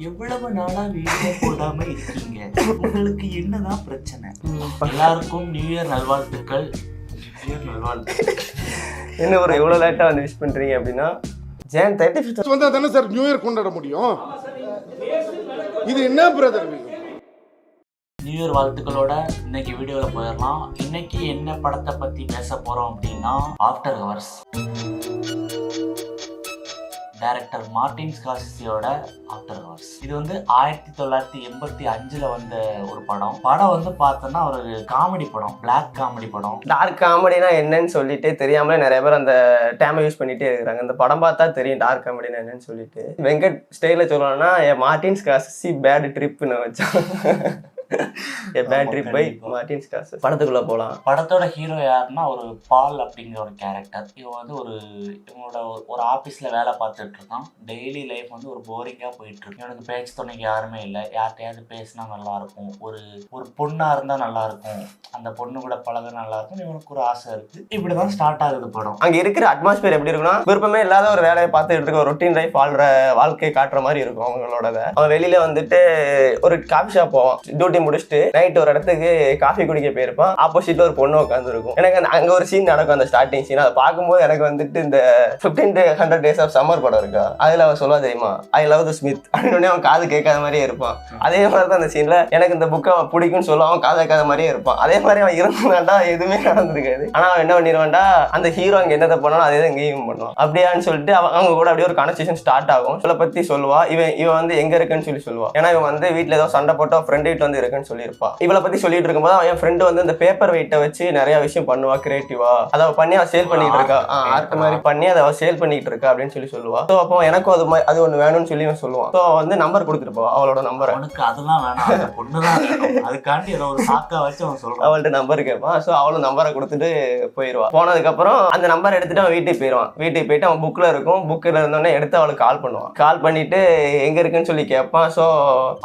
எவ்வளவு நாளா வீடியோ போடாம இருக்கீங்க? உங்களுக்கு என்னதான் பிரச்சனை? எல்லாருக்கும் நியூ இயர் நல்வாழ்த்துக்கள். என்ன ஒரு எவ்வளோ லேட்டாக வந்து விஷ் பண்ணுறீங்க அப்படின்னா, ஜான் 35 வந்தால் தானே சார் நியூ இயர் கொண்டாட முடியும். இது என்ன பிரதர்? நியூ இயர் வாழ்த்துக்களோட இன்னைக்கு வீடியோவில் போயிடலாம். இன்னைக்கு என்ன படத்தை பற்றி பேச போகிறோம் அப்படின்னா, ஆஃப்டர் ஹவர்ஸ். டைரக்டர் மார்டின் ஸ்கார்சிசியோட ஆஃப்டர் ஹவர்ஸ். இது வந்து 1985 வந்த ஒரு படம். வந்து பார்த்தோன்னா ஒரு காமெடி படம், பிளாக் காமெடி படம். டார்க் காமெடினா என்னன்னு சொல்லிட்டு தெரியாமலே நிறைய பேர் அந்த டேமை யூஸ் பண்ணிட்டே இருக்கிறாங்க. இந்த படம் பார்த்தா தெரியும் டார்க் காமெடினா என்னன்னு சொல்லிட்டு. வெங்கட் ஸ்டைலில் சொல்லணும்னா மார்டின் ஸ்கார்சிசி பேட் ட்ரிப்னு வச்சான். Bad trip by Martin Scorsese. படத்துக்குள்ள போகலாம். படத்தோட ஹீரோ யாருன்னா ஒரு பால் அப்படிங்கிற ஒரு கேரக்டர். இவன் வந்து இவனோட ஒரு ஆஃபீஸில் வேலை பார்த்துட்டு இருக்கான். டெய்லி லைஃப் வந்து ஒரு போரிங்காக போயிட்டு இருக்கு. இவனுக்கு பேச்சு துணைக்கு யாருமே இல்லை. யார்கிட்டயாவது பேசினா நல்லா இருக்கும், ஒரு பொண்ணா இருந்தா நல்லா இருக்கும், அந்த பொண்ணு கூட பழக நல்லா இருக்கும், இவனுக்கு ஒரு ஆசை இருக்கு. இப்படிதான் ஸ்டார்ட் ஆகுது படம். அங்க இருக்கிற அட்மாஸ்பியர் எப்படி இருக்குன்னா, விருப்பமே இல்லாத ஒரு வேலையை பார்த்துட்டு இருக்க, ஒரு ரொட்டீன் லைஃப் வாழ்க்கையை காட்டுற மாதிரி இருக்கும் அவங்களோட. அவன் வெளியில வந்துட்டு ஒரு காஃபி ஷாப் போவான். டியூட்டி முடிச்சுட்டு நைட் ஒரு இடத்துக்கு காஃபி குடிக்க போயிருப்பான். ஆப்போசிட்ல ஒரு பொண்ணு உட்காந்து இருக்கும். எனக்கு அங்க ஒரு சீன் நடக்கும், அந்த ஸ்டார்டிங் சீன். அதை பார்க்கும்போது எனக்கு வந்துட்டு இந்த 1500 Days of Summer படம் இருக்கா, அதுல அவன் சொல்லுவா தெரியுமா, ஐ லவ் த ஸ்மித் அப்படின்னு. அவன் காது கேட்காத மாதிரியே இருப்பான். அதே மாதிரி தான் அந்த சீன்ல எனக்கு இந்த புக்கை பிடிக்கும்னு சொல்லுவான், அவன் காது கேட்காத மாதிரியே இருப்பான். அதே மாதிரி அவன் இருந்தாண்டா எதுவுமே நடந்திருக்காது. ஆனா அவன் என்ன பண்ணிடுவான்டா, அந்த ஹீரோ அங்க என்னதை பண்ணாலும் அதே தான் இங்கேயும் பண்ணுவான். அப்படியான்னு சொல்லிட்டு அவங்க கூட அப்படியே ஒரு கான்வர்சேஷன் ஸ்டார்ட் ஆகும். இவளை பத்தி சொல்லுவா. இவன் வந்து எங்க இருக்குன்னு சொல்லுவா. ஏன்னா இவன் வந்து வீட்டுல ஏதோ சண்டை போட்டு ஃப்ரெண்ட் வீட்டு வந்து இருக்குன்னு சொல்லியிருப்பா. இவளை பத்தி சொல்லிட்டு இருக்கும்போது அவன் ஃப்ரெண்டு வந்து இந்த பேப்பர் வெயிட்டை வச்சு நிறைய விஷயம் பண்ணுவா, கிரியேட்டிவா. அதை பண்ணி அவள் சேல் பண்ணிட்டு இருக்கா. ஆர்ட் மாதிரி பண்ணி அதை அவள் சேல் பண்ணிட்டு இருக்கா அப்படின்னு சொல்லுவா. ஸோ அப்போ எனக்கும் அது ஒன்று வேணும்னு சொல்லி அவன் சொல்லுவான். ஸோ வந்து நம்பர் கொடுத்துருப்பா, அவளோட நம்பர். அவனுக்கு அதெல்லாம் வேணாம், பொண்ணுதான் அதுக்காண்டி ஏதோ ஒரு சாக்கா வச்சு அவன் சொல்றான். அவள்கிட்ட நம்பர் கேட்பான். ஸோ அவளும் நம்பரை கொடுத்துட்டு போயிடுவான். போனதுக்கப்புறம் அந்த நம்பர் எடுத்துட்டு அவன் வீட்டுக்கு போயிடுவான். வீட்டுக்கு போயிட்டு அவன் புக்கில் இருக்கும். புக்கில் இருந்தோடனே எடுத்து அவளுக்கு கால் பண்ணுவான். கால் பண்ணிட்டு எங்க இருக்குன்னு சொல்லி கேட்பான். ஸோ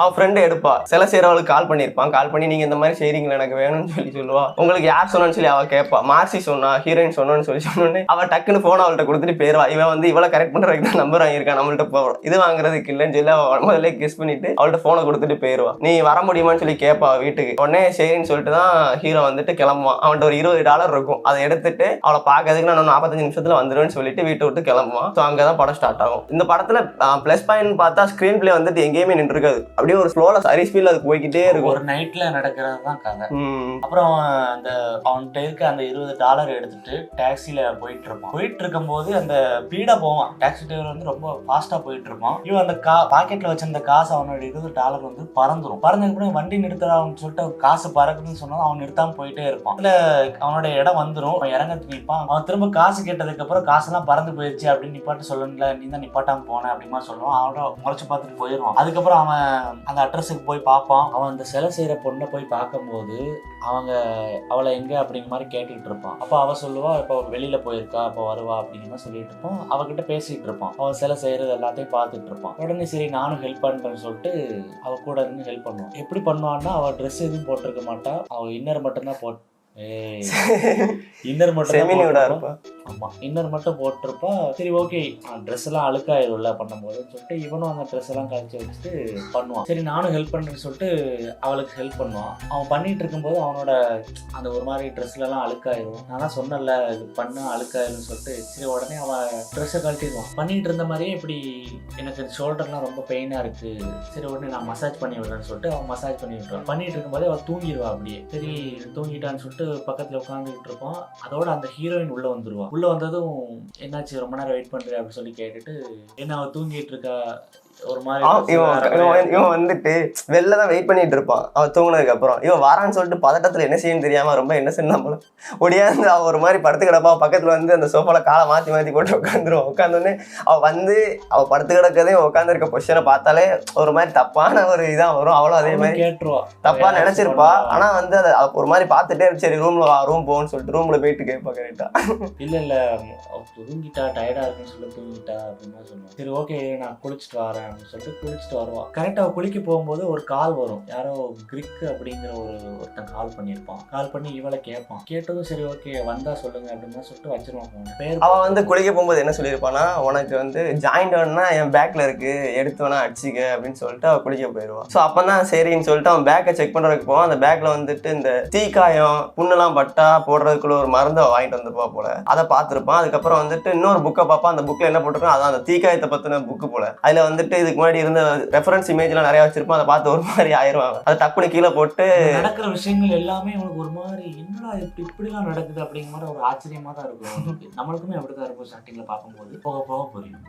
அவன் ஃப்ரெண்டு எடுப்பா. சில செய்கிறவளுக்கு கால் பண்ணியிருப்பான். கால் பண்ணி நீங்க இந்த மாதிரி செய்றீங்களா, எனக்கு வேணும்னு சொல்லி சொல்லுவா. உங்களுக்கு யார் சொன்னான்னு சொல்லி அவள் கேட்பா. மார்சி சொன்னா, ஹீரோயின் சொன்னான்னு சொல்லி சொன்னோன்னே அவள் டக்குன்னு ஃபோன் அவள்கிட்ட கொடுத்துட்டு போயிடுவா. இவன் வந்து இவளை கரெக்ட் பண்றதுக்கு தான் நம்பர் வாங்கியிருக்கான், நம்மள்ட்ட போவோம் இது வாங்குறதுக்கு இல்லைன்னு சொல்லி அவள் முதல்ல கிஸ் பண்ணிட்டு அவள்கிட்ட ஃபோனை கொடுத்துட்டு போயிடுவா. நீ வர முடியுமான்னு சொல்லி கேட்பா வீட்டுக்கு. உடனே சரின்னு சொல்லிட்டு தான் ஹீரோ வந்துட்டு கிளம்புவான். அவன்கிட்ட ஒரு $20 இருக்கும். அதை எடுத்துட்டு அவளை பார்க்கறதுக்கு நான் 45 நிமிஷத்துல வந்துடுவேன்னு சொல்லிட்டு வீட்டை விட்டு கிளம்புவான். ஸோ அங்கதான் படம் ஸ்டார்ட் ஆகும். இந்த படத்துல பிளஸ் பாயிண்ட் பார்த்தா ஸ்கிரீன் பிளே வந்துட்டு எங்கேயுமே நின்று இருக்காது. அப்படியே ஒரு ஸ்லோல சரி ஸ்பீட்ல அது போய்கிட்டே இருக்கும். ஒரு நைட்ல நடக்கிறது தான் கதை. அப்புறம் அந்த அவன்கிட்ட இருக்க அந்த $20 எடுத்துட்டு டாக்ஸில போயிட்டு இருக்கும்போது அந்த பீடா போவான். டாக்ஸி டிரைவர் வந்து ரொம்ப ஃபாஸ்டா போயிட்டு இருப்பான். இவன் அந்த பாக்கெட்ல வச்சிருந்த காசு அவனோட $20 வந்து பறந்துடும். பறந்ததுக்கு வண்டி நிறுத்துறான்னு சொல்லிட்டு காசு பறக்குதுன்னு சொன்னா அவன் நிறுத்தாம போயிட்டே இருப்பான். இல்ல அவனோட இடம் வந்துடும், அவன் இறங்க நிற்பான். அவன் திரும்ப காசு கேட்டதுக்கு அப்புறம் காசெல்லாம் பறந்து போயிடுச்சு அப்படின்னு நிப்பாட்டு சொல்லணும்ல, நீ தான் நிப்பாட்டாம போன அப்படிமா சொல்லுவான். அவனோட முறைச்சு பார்த்துட்டு போயிடுவான். அதுக்கப்புறம் அவன் அந்த அட்ரஸுக்கு போய் பார்ப்பான். அவன் அந்த சிலை செய்யற பொண்ணை போய் பார்க்கும்போது அவளை எங்க அப்படிங்கிற மாதிரி கேட்டுட்டு இருப்பான். அப்போ அவ சொல்லுவா, இப்போ வெளியில போயிருக்கா, அப்போ வருவா அப்படிங்கிற மாதிரி சொல்லிட்டு இருப்பான். அவகிட்ட பேசிட்டு இருப்பான். அவன் சிலை செய்யறது எல்லாத்தையும் பார்த்துட்டு இருப்பான். உடனே சரி நானும் ஹெல்ப் பண்றேன்னு சொல்லிட்டு அவ கூட இருந்து ஹெல்ப் பண்ணுவான். எப்படி பண்ணுவான்னா, அவ ட்ரெஸ் எதுவும் போட்டிருக்க மாட்டா, அவ இன்னர் மட்டும்தான் இன்னர் மட்டும் போட்டிருப்பா. சரி ஓகே, ட்ரெஸ் எல்லாம் அழுக்காயிரும்ல பண்ணும்போதுன்னு சொல்லிட்டு இவனும் அந்த ட்ரெஸ் எல்லாம் கழிச்சு வச்சுட்டு பண்ணுவான். சரி நானும் ஹெல்ப் பண்றேன்னு சொல்லிட்டு அவளுக்கு ஹெல்ப் பண்ணுவான். அவன் பண்ணிட்டு இருக்கும்போது அவனோட அந்த ஒரு மாதிரி ட்ரெஸ்ல எல்லாம் அழுக்காயிரும். நான் சொன்னல இது பண்ண அழுக்காயிரும்னு சொல்லிட்டு சரி உடனே அவன் ட்ரெஸ்ஸை கழட்டிடுவான். பண்ணிட்டு இருந்த மாதிரியே இப்படி எனக்கு ஷோல்டர்லாம் ரொம்ப பெயினா இருக்கு, சரி உடனே நான் மசாஜ் பண்ணி விடுறேன்னு சொல்லிட்டு அவன் மசாஜ் பண்ணி விட்டுருவான். பண்ணிட்டு இருக்கும்போதே அவன் தூங்கிடுவா. அப்படியே சரி தூங்கிட்டான்னு சொல்லிட்டு பக்கத்துல உட்காந்துக்கிட்டு இருப்பான். அதோட அந்த ஹீரோயின் உள்ள வந்துருவா. உள்ள வந்ததும் என்னாச்சு ரொம்ப நேரம் வெயிட் பண்ற அப்படின்னு சொல்லி கேட்டுட்டு, என்ன அவ தூங்கிட்டு இருக்கா ஒரு மாதிரி. இவன் வந்துட்டு வெளில தான் வெயிட் பண்ணிட்டு இருப்பான். அவன் தூங்கினதுக்கு அப்புறம் இவன் வாரான்னு சொல்லிட்டு பதட்டத்துல என்ன செய்யணும் தெரியாம ரொம்ப என்ன செய்யணும் ஒடியாந்து அவ ஒரு மாதிரி படுத்து கிடப்பா. பக்கத்துல வந்து அந்த சோஃபால காலை மாத்தி போட்டு உட்காந்துருவான். உட்காந்தோடனே அவ படுத்து கிடக்கதே உட்காந்துருக்க பொசிஷனை பார்த்தாலே ஒரு மாதிரி தப்பான ஒரு இதான் வரும். அவளும் அதே மாதிரி கேட்டுருவா, தப்பா நினைச்சிருப்பா. ஆனா வந்து அதை ஒரு மாதிரி பார்த்துட்டே சரி ரூம் போன்னு சொல்லிட்டு ரூம்ல போயிட்டு கேட்பா. கரெக்டா இல்ல தூங்கிட்டா, டயர்டா இருக்குன்னு சொல்லி தூங்கிட்டா அப்படின்னு சொல்லுவான். சரி ஓகே நான் குளிச்சுட்டு வரேன் அப்படின்னு சொல்லிட்டு குளிச்சுட்டு வருவான். கரெக்டாக குளிக்க போகும்போது ஒரு கால் வரும். யாரோ கிரிக் அப்படிங்கிற ஒருத்தன் கால் பண்ணியிருப்பான். கால் பண்ணி இவளை கேட்பான். கேட்டதும் சரி ஓகே வந்தா சொல்லுங்க அப்படின்னு சொல்லிட்டு வச்சிருவான் போன பேர். அவன் வந்து குளிக்க போகும்போது என்ன சொல்லியிருப்பானா, உனக்கு வந்து ஜாயிண்ட் வேணும்னா என் பேக்ல இருக்கு, எடுத்து வேணா அடிச்சிக்க அப்படின்னு சொல்லிட்டு அவன் குளிக்க போயிடுவான். ஸோ அப்பதான் சரின்னு சொல்லிட்டு அவன் பேக்கை செக் பண்றதுக்கு போவான். அந்த பேக்ல வந்துட்டு இந்த தீக்காயம் புண்ணெல்லாம் பட்டா போடுறதுக்குள்ள ஒரு மருந்தை வாங்கிட்டு வந்திருப்பா போல. அதை பார்த்துருப்பான். அதுக்கப்புறம் வந்துட்டு இன்னொரு புக்கை பார்ப்பான். அந்த புக்ல என்ன போட்டிருக்கோம், அதான் அந்த தீக்காயத்தை பத்தின புக்கு போல. அதுல வந்துட்டு இதுக்கு முன்னாடி இருந்த ரெஃபரன்ஸ் இமேஜ் எல்லாம் நிறைய வச்சிருப்பான். அதை பார்த்து ஒரு மாதிரி ஆயிடுவாங்க. அதை டக்குனு கீழே போட்டு நடக்கிற விஷயங்கள் எல்லாமே அவனுக்கு ஒரு மாதிரி என்னடா இப்படிலாம் நடக்குது அப்படிங்கிற மாதிரி ஒரு ஆச்சரியமா தான் இருக்கும். நம்மளுக்குமே அப்படிதான் இருக்கும் ஸ்டார்டிங்ல பார்க்கும்போது, போக போக புரியும்.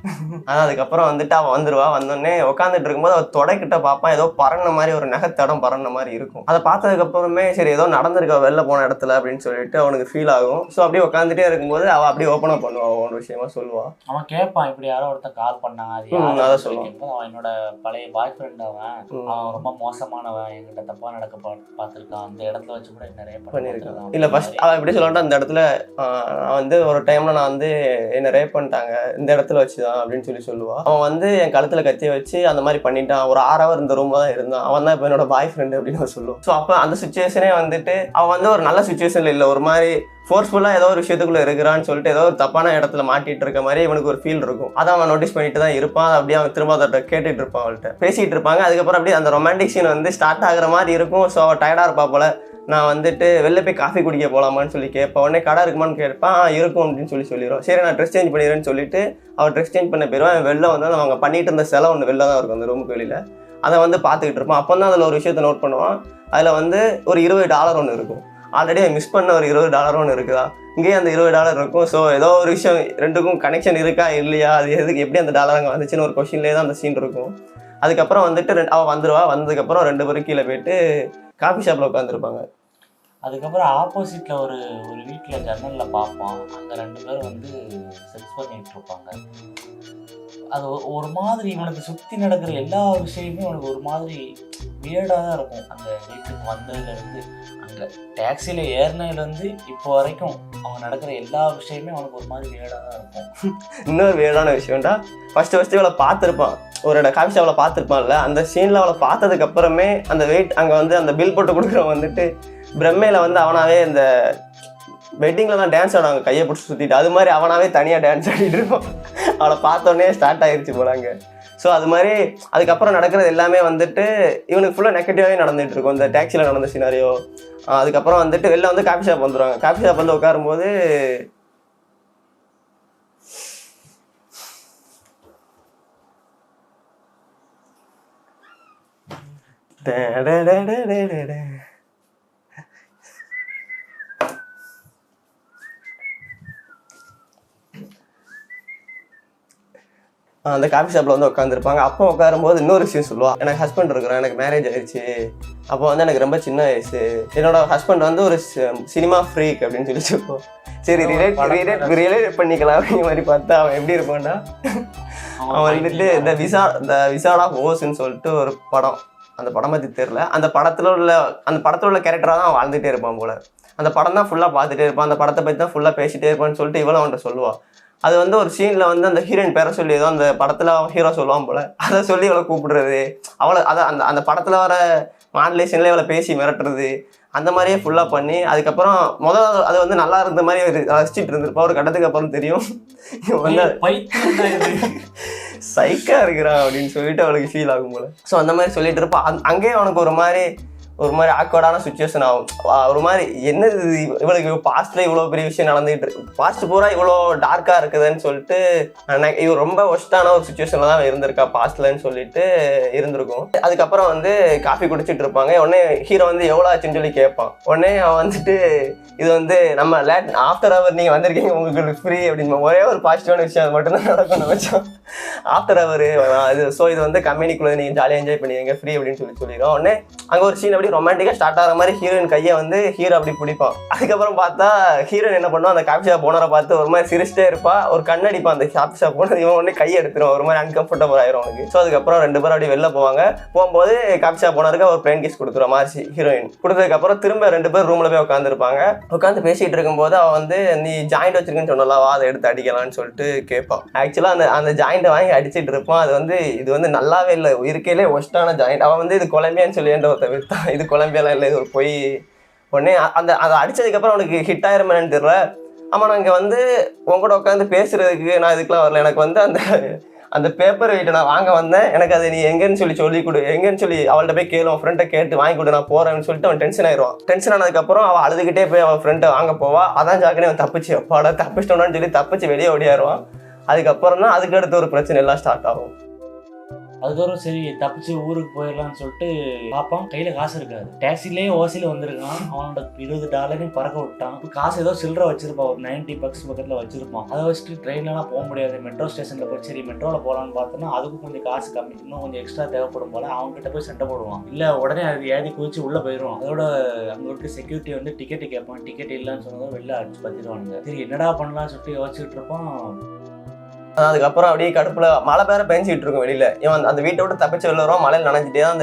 ஆனா அதுக்கப்புறம் வந்துட்டு அவன் வந்துருவா. வந்தோடனே உட்காந்துட்டு இருக்கும்போது அவன் தொடைக்கிட்ட பார்ப்பான். ஏதோ பறந்த மாதிரி ஒரு நகத்தடம் பறந்த மாதிரி இருக்கும். அதை பார்த்ததுக்கு அப்புறமே சரி ஏதோ நடந்திருக்க வெளில போன இடத்துல அப்படின்னு சொல்லிட்டு அவனுக்கு ஃபீல் ஆகும். ஸோ அப்படியே உட்காந்துட்டே இருக்கும்போது அவன் அப்படியே ஓப்பன் அப் பண்ணுவான். ஒரு விஷயமா சொல்லுவான். அவன் கேட்பான் இப்படி யாரோ ஒருத்தன் கால் பண்ணான் அது அதான் சொல்லுவான். அவன் என்னோட பழைய பாய் ஃப்ரெண்ட், அவன் ரொம்ப மோசமானவன், என்கிட்ட தப்பா நடக்க பார்த்துருக்கான், அந்த இடத்துல வச்சு கூட நிறைய பண்ணியிருக்கான். இல்ல ஃபர்ஸ்ட் அவன் எப்படி சொல்லிட்டு அந்த இடத்துல நான் வந்து ஒரு டைம்ல நான் வந்து என்ன ரேப் பண்ணிட்டாங்க இந்த இடத்துல வச்சுதான் அப்படின்னு சொல்லுவான். அவன் வந்து என் கழுத்துல கத்திய வச்சு அந்த மாதிரி பண்ணிட்டான். ஒரு 6 hour இந்த ரூம்ல தான் இருந்தான். அவன் தான் இப்போ என்னோட பாய் ஃப்ரெண்ட் அப்படின்னு சொல்லுவான். ஸோ அப்போ அந்த சுச்சுவேஷனே வந்துட்டு அவன் வந்து ஒரு நல்ல சுச்சுவேஷன்ல இல்லை, ஒரு மாதிரி ஃபோர்ஸ்ஃபுல்லாக ஏதோ ஒரு விஷயத்துக்குள்ள இருக்கிறான்னு சொல்லிட்டு ஏதோ ஒரு தப்பான இடத்துல மாட்டிட்டு இருக்க மாதிரி இவனுக்கு ஒரு ஃபீல் இருக்கும். அதை அவன் நோட்டீஸ் பண்ணிட்டு தான் இருப்பான். அப்படியே அவன் திரும்ப அதை கேட்டுட்டு இருப்பான், அவள்கிட்ட பேசிட்டு இருப்பாங்க. அதுக்கப்புறம் அப்படியே அந்த ரொமான்டிக் சீன் வந்து ஸ்டார்ட் ஆகுற மாதிரி இருக்கும். ஸோ அவள் டயர்டாக இருப்பா போல. நான் வந்துட்டு வெளில போய் காஃபி குடிக்க போகலாமான்னு சொல்லி கேட்பேன். உடனே கடை இருக்குமான்னு கேட்பான். இருக்கும் அப்படின்னு சொல்லிடுவோம். சரி நான் ட்ரெஸ் சேஞ்ச் பண்ணிடுறேன்னு சொல்லிட்டு அவள் ட்ரெஸ் சேஞ்ச் பண்ண போயிடுவான். வெளில வந்து அவங்க பண்ணிட்டு இருந்த சிலை ஒன்று வெளில தான் இருக்கும் அந்த ரூமுக்கு வெளியில். அதை வந்து பார்த்துக்கிட்டு இருப்பான். அப்போ தான் அதில் ஒரு விஷயத்தை நோட் பண்ணுவான். அதில் வந்து ஒரு $20 ஒன்று இருக்கும். ஆல்ரெடி மிஸ் பண்ண ஒரு $20 ஒன்று இருக்குதா, இங்கேயே அந்த $20 இருக்கும். ஸோ ஏதோ ஒரு விஷயம் ரெண்டுக்கும் கனெக்ஷன் இருக்கா இல்லையா, அது எதுக்கு எப்படி அந்த டாலர் அங்கே வந்துச்சுன்னு ஒரு கொஸ்டின்லேயே தான் அந்த சீன் இருக்கும். அதுக்கப்புறம் வந்துட்டு அவள் வந்துடுவா. வந்ததுக்கப்புறம் 2 பேரும் கீழே போயிட்டு காஃபி ஷாப்பில் உட்காந்துருப்பாங்க. அதுக்கப்புறம் ஆப்போசிட்ல ஒரு வீட்டில் ஜன்னல்ல பார்ப்போம். அங்கே 2 பேரும் வந்து செக்ஸ் பண்ணிட்டு இருப்பாங்க. அது ஒரு மாதிரி இவனுக்கு சுற்றி நடக்கிற எல்லா விஷயமுமே அவனுக்கு ஒரு மாதிரி வியர்டாக தான் இருக்கும். அந்த வீட்டுக்கு வந்ததுலேருந்து அங்கே டாக்ஸியில் ஏறினதுலேருந்து இப்போ வரைக்கும் அவன் நடக்கிற எல்லா விஷயமே அவனுக்கு ஒரு மாதிரி வியர்டாக தான் இருக்கும். இன்னொரு வியர்டான விஷயம்டா, ஃபர்ஸ்ட் இவளை பார்த்துருப்பான். ஒரு காஃபி ஷாப்பில் பார்த்துருப்பான்ல, அந்த சீனில் அவளை பார்த்ததுக்கு அப்புறமே அந்த வெயிட் அங்கே வந்து அந்த பில் போட்டு கொடுக்குறவன் வந்துட்டு பிரம்மையில் வந்து அவனாவே இந்த வெட்டிங்கில் தான் டான்ஸ் ஆடுவாங்க கையை பிடிச்சி சுற்றிட்டு, அது மாதிரி அவனாவே தனியாக டான்ஸ் ஆடிட்டு இருப்பான். அவளை பார்த்தோன்னே ஸ்டார்ட் ஆகிடுச்சு போனாங்க. ஸோ அது மாதிரி அதுக்கப்புறம் நடக்கிறது எல்லாமே வந்துட்டு இவனுக்கு ஃபுல்லாக நெகட்டிவாகவே நடந்துகிட்டு இருக்கும். இந்த டாக்ஸியில் நடந்த சினாரியோ. அதுக்கப்புறம் வந்துட்டு வெளில வந்து காஃபி ஷாப் வந்துடுவாங்க. காஃபி ஷாப் வந்து உட்காரும்போது அந்த காஃபி ஷாப்பில் வந்து உட்காந்துருப்பாங்க. அப்போ உட்காரும்போது இன்னொரு விஷயம் சொல்லுவாள். எனக்கு ஹஸ்பண்ட் இருக்கிறான், எனக்கு மேரேஜ் ஆயிடுச்சு. அப்போ வந்து எனக்கு ரொம்ப சின்ன வயசு, என்னோட ஹஸ்பண்ட் வந்து ஒரு சினிமா ஃப்ரீக் அப்படின்னு சொல்லுவோம். சரி ரிலேட் பண்ணிக்கலாம் அப்படிங்கிற மாதிரி பார்த்தா அவன் எப்படி இருப்பான்டா, அவன் வந்துட்டு இந்த விசாட் ஆஃப் ஓஸ்ன்னு சொல்லிட்டு ஒரு படம், அந்த படம் பற்றி தெரியல. அந்த படத்தில் உள்ள கேரக்டராக தான் அவன் வாழ்ந்துகிட்டே இருப்பான் போல. அந்த படம் தான் ஃபுல்லாக பார்த்துட்டே இருப்பான். அந்த படத்தை பற்றி தான் ஃபுல்லாக பேசிகிட்டே இருப்பான்னு சொல்லிட்டு இவளும் அவன்கிட்ட சொல்லுவாள். அது வந்து ஒரு சீனில் வந்து அந்த ஹீரோயின் பேரை சொல்லி ஏதோ அந்த படத்தில் ஹீரோ சொல்லுவான் போல, அதை சொல்லி அவளை கூப்பிடுறது, அவளை அதை அந்த படத்தில் வர மாடுலேஷன்லேயே அவளை பேசி மிரட்டுறது, அந்த மாதிரியே ஃபுல்லாக பண்ணி அதுக்கப்புறம் அது வந்து நல்லா இருந்த மாதிரி ரசிச்சுட்டு இருந்திருப்பா. ஒரு கட்டத்துக்கு அப்புறம் தெரியும் வந்து சைக்கா இருக்கிறான் அப்படின்னு சொல்லிட்டு அவளுக்கு ஃபீல் ஆகும் போல. ஸோ அந்த மாதிரி சொல்லிட்டு இருப்பான். அங்கேயே அவனுக்கு ஒரு மாதிரி ஆக்வர்டான சுச்சுவேஷன் ஆகும். ஒரு மாதிரி என்னது இவளுக்கு பாஸ்ட்ல இவ்வளோ பெரிய விஷயம் நடந்துகிட்டு இருக்கு, பாஸ்ட் பூரா இவ்வளோ டார்க்காக இருக்குதுன்னு சொல்லிட்டு இவள் ரொம்ப ஒஸ்டான ஒரு சுச்சுவேஷனில் தான் இருந்திருக்கா பாஸ்ட்லன்னு சொல்லிட்டு இருந்திருக்கும். அதுக்கப்புறம் வந்து காஃபி குடிச்சிட்டு இருப்பாங்க. உடனே ஹீரோ வந்து எவ்வளோ ஆச்சுன்னு சொல்லி கேட்பான். உடனே அவன் வந்துட்டு இது வந்து நம்ம ஆஃப்டர் அவர் நீங்கள் வந்திருக்கீங்க உங்களுக்கு ஃப்ரீ அப்படின்னு ஒரே ஒரு பாசிட்டிவான விஷயம் அது மட்டும்தான் நடக்கணும் வச்சோம். ஆஃப்டர் அவர் இது ஸோ இது வந்து கம்பெனிக்குள்ளே நீங்கள் ஜாலியாக என்ஜாய் பண்ணுவீங்க ஃப்ரீ அப்படின்னு சொல்லிடுவோம். உடனே அங்கே ஒரு சீன் அப்படி அப்படி ரொமான்டிக்கா ஸ்டார்ட் ஆகிற மாதிரி ஹீரோயின் கையை வந்து ஹீரோ அப்படி பிடிப்பான். அதுக்கப்புறம் பார்த்தா ஹீரோயின் என்ன பண்ணுவோம், அந்த காஃபி ஷாப் ஓனரை பார்த்து ஒரு மாதிரி சிரிச்சிட்டே இருப்பா, ஒரு கண்ணடிப்பான் அந்த காஃபி ஷாப் ஓனர். இவன் உடனே கையை எடுத்துரும், ஒரு மாதிரி அன்கம்ஃபர்டபுள் ஆயிரும் அவனுக்கு. ஸோ அதுக்கப்புறம் 2 பேரும் அப்படி வெளில போவாங்க. போகும்போது காஃபி ஷாப் ஓனருக்கு ஒரு பிளேன் கிஸ் கொடுத்துருவா மாதிரி ஹீரோயின். கொடுத்ததுக்கப்புறம் திரும்ப 2 பேர் ரூம்ல போய் உட்காந்துருப்பாங்க. உட்காந்து பேசிட்டு இருக்கும்போது அவன் வந்து நீ ஜாயிண்ட் வச்சிருக்கேன்னு சொன்னலாம், வா அதை எடுத்து அடிக்கலாம்னு சொல்லிட்டு கேட்பான். ஆக்சுவலா அந்த ஜாயிண்ட்டை வாங்கி அடிச்சிட்டு இருப்பான். அது வந்து இது வந்து நல்லாவே இல்லை, இருக்கையிலே ஒஸ்டான ஜாயிண்ட். அவன் வந்து இது கொலம்பியான்னு சொல்லி ஒருத்த விற்றான். இது கொலம்பியாலாம் இல்லை, இது ஒரு பொய். உடனே அதை அடிச்சதுக்கப்புறம் அவனுக்கு ஹிட் ஆயிருமேன்னு தெரியல. ஆமாம், நான் இங்கே வந்து உங்கள்கூட உட்காந்து பேசுறதுக்கு நான் இதுக்கெலாம் வரல. எனக்கு வந்து அந்த பேப்பர் வெயிட்டை நான் வாங்க வந்தேன். எனக்கு அதை நீ எங்கேன்னு சொல்லி கொடு, எங்கேன்னு சொல்லி அவள்கிட்ட போய் கேளு, அவன் ஃப்ரெண்டை கேட்டு வாங்கி கொடு, நான் போகிறேன்னு சொல்லிட்டு அவன் டென்ஷன் ஆயிடுவான். டென்ஷன் ஆனதுக்கப்புறம் அவள் அழுதுகிட்டே போய் அவன் ஃப்ரெண்டை வாங்க போவா. அதான் ஜாக்கினே அவன் தப்பிச்சு அப்பாடா தப்பிச்சிட்டோன்னு சொல்லி தப்பிச்சு வெளியே ஓடியாருவான். அதுக்கப்புறம் தான் அதுக்கு அடுத்த ஒரு பிரச்சனை எல்லாம் ஸ்டார்ட் ஆகும். அதுக்கப்புறம் சரி தப்பிச்சு ஊருக்கு போயிடலாம்னு சொல்லிட்டு பார்ப்பான், கையில் காசு இருக்காது. டாக்ஸிலேயே ஓசியில் வந்திருக்கான். அவனோட $20 பறக்க விட்டான். காசு ஏதோ சில்லற வச்சிருப்பான், ஒரு $90 பக்கத்தில் வச்சிருப்பான். அதை வச்சுட்டு ட்ரெயின்லாம் போக முடியாது, மெட்ரோ ஸ்டேஷனில் போய் சரி மெட்ரோவில் போகலான்னு பார்த்தோன்னா அதுக்கும் கொஞ்சம் காசு கம்மி, இன்னும் கொஞ்சம் எக்ஸ்ட்ரா தேவைப்படும் போல. அவங்ககிட்ட போய் சண்டை போடுவான். இல்லை உடனே அது ஏதி குதிச்சு உள்ளே போயிடும். அதோட அங்கே இருக்க செக்யூரிட்டி வந்து டிக்கெட்டு கேட்பான். டிக்கெட் இல்லைன்னு சொன்னதும் வெளில அடிச்சு பற்றிடுவானுங்க. சரி என்னடா பண்ணலாம்னு சொல்லிட்டு யோசிச்சுட்டு இருப்பான். அதுக்கப்புறம் அப்படியே கடுப்புல மழை பேர பெஞ்சிட்டு இருக்கும் வெளியில. இவன் அந்த வீட்டை விட்டு தப்பிச்சு வெளில வருவான். மழையில் நனைஞ்சிட்டே தான்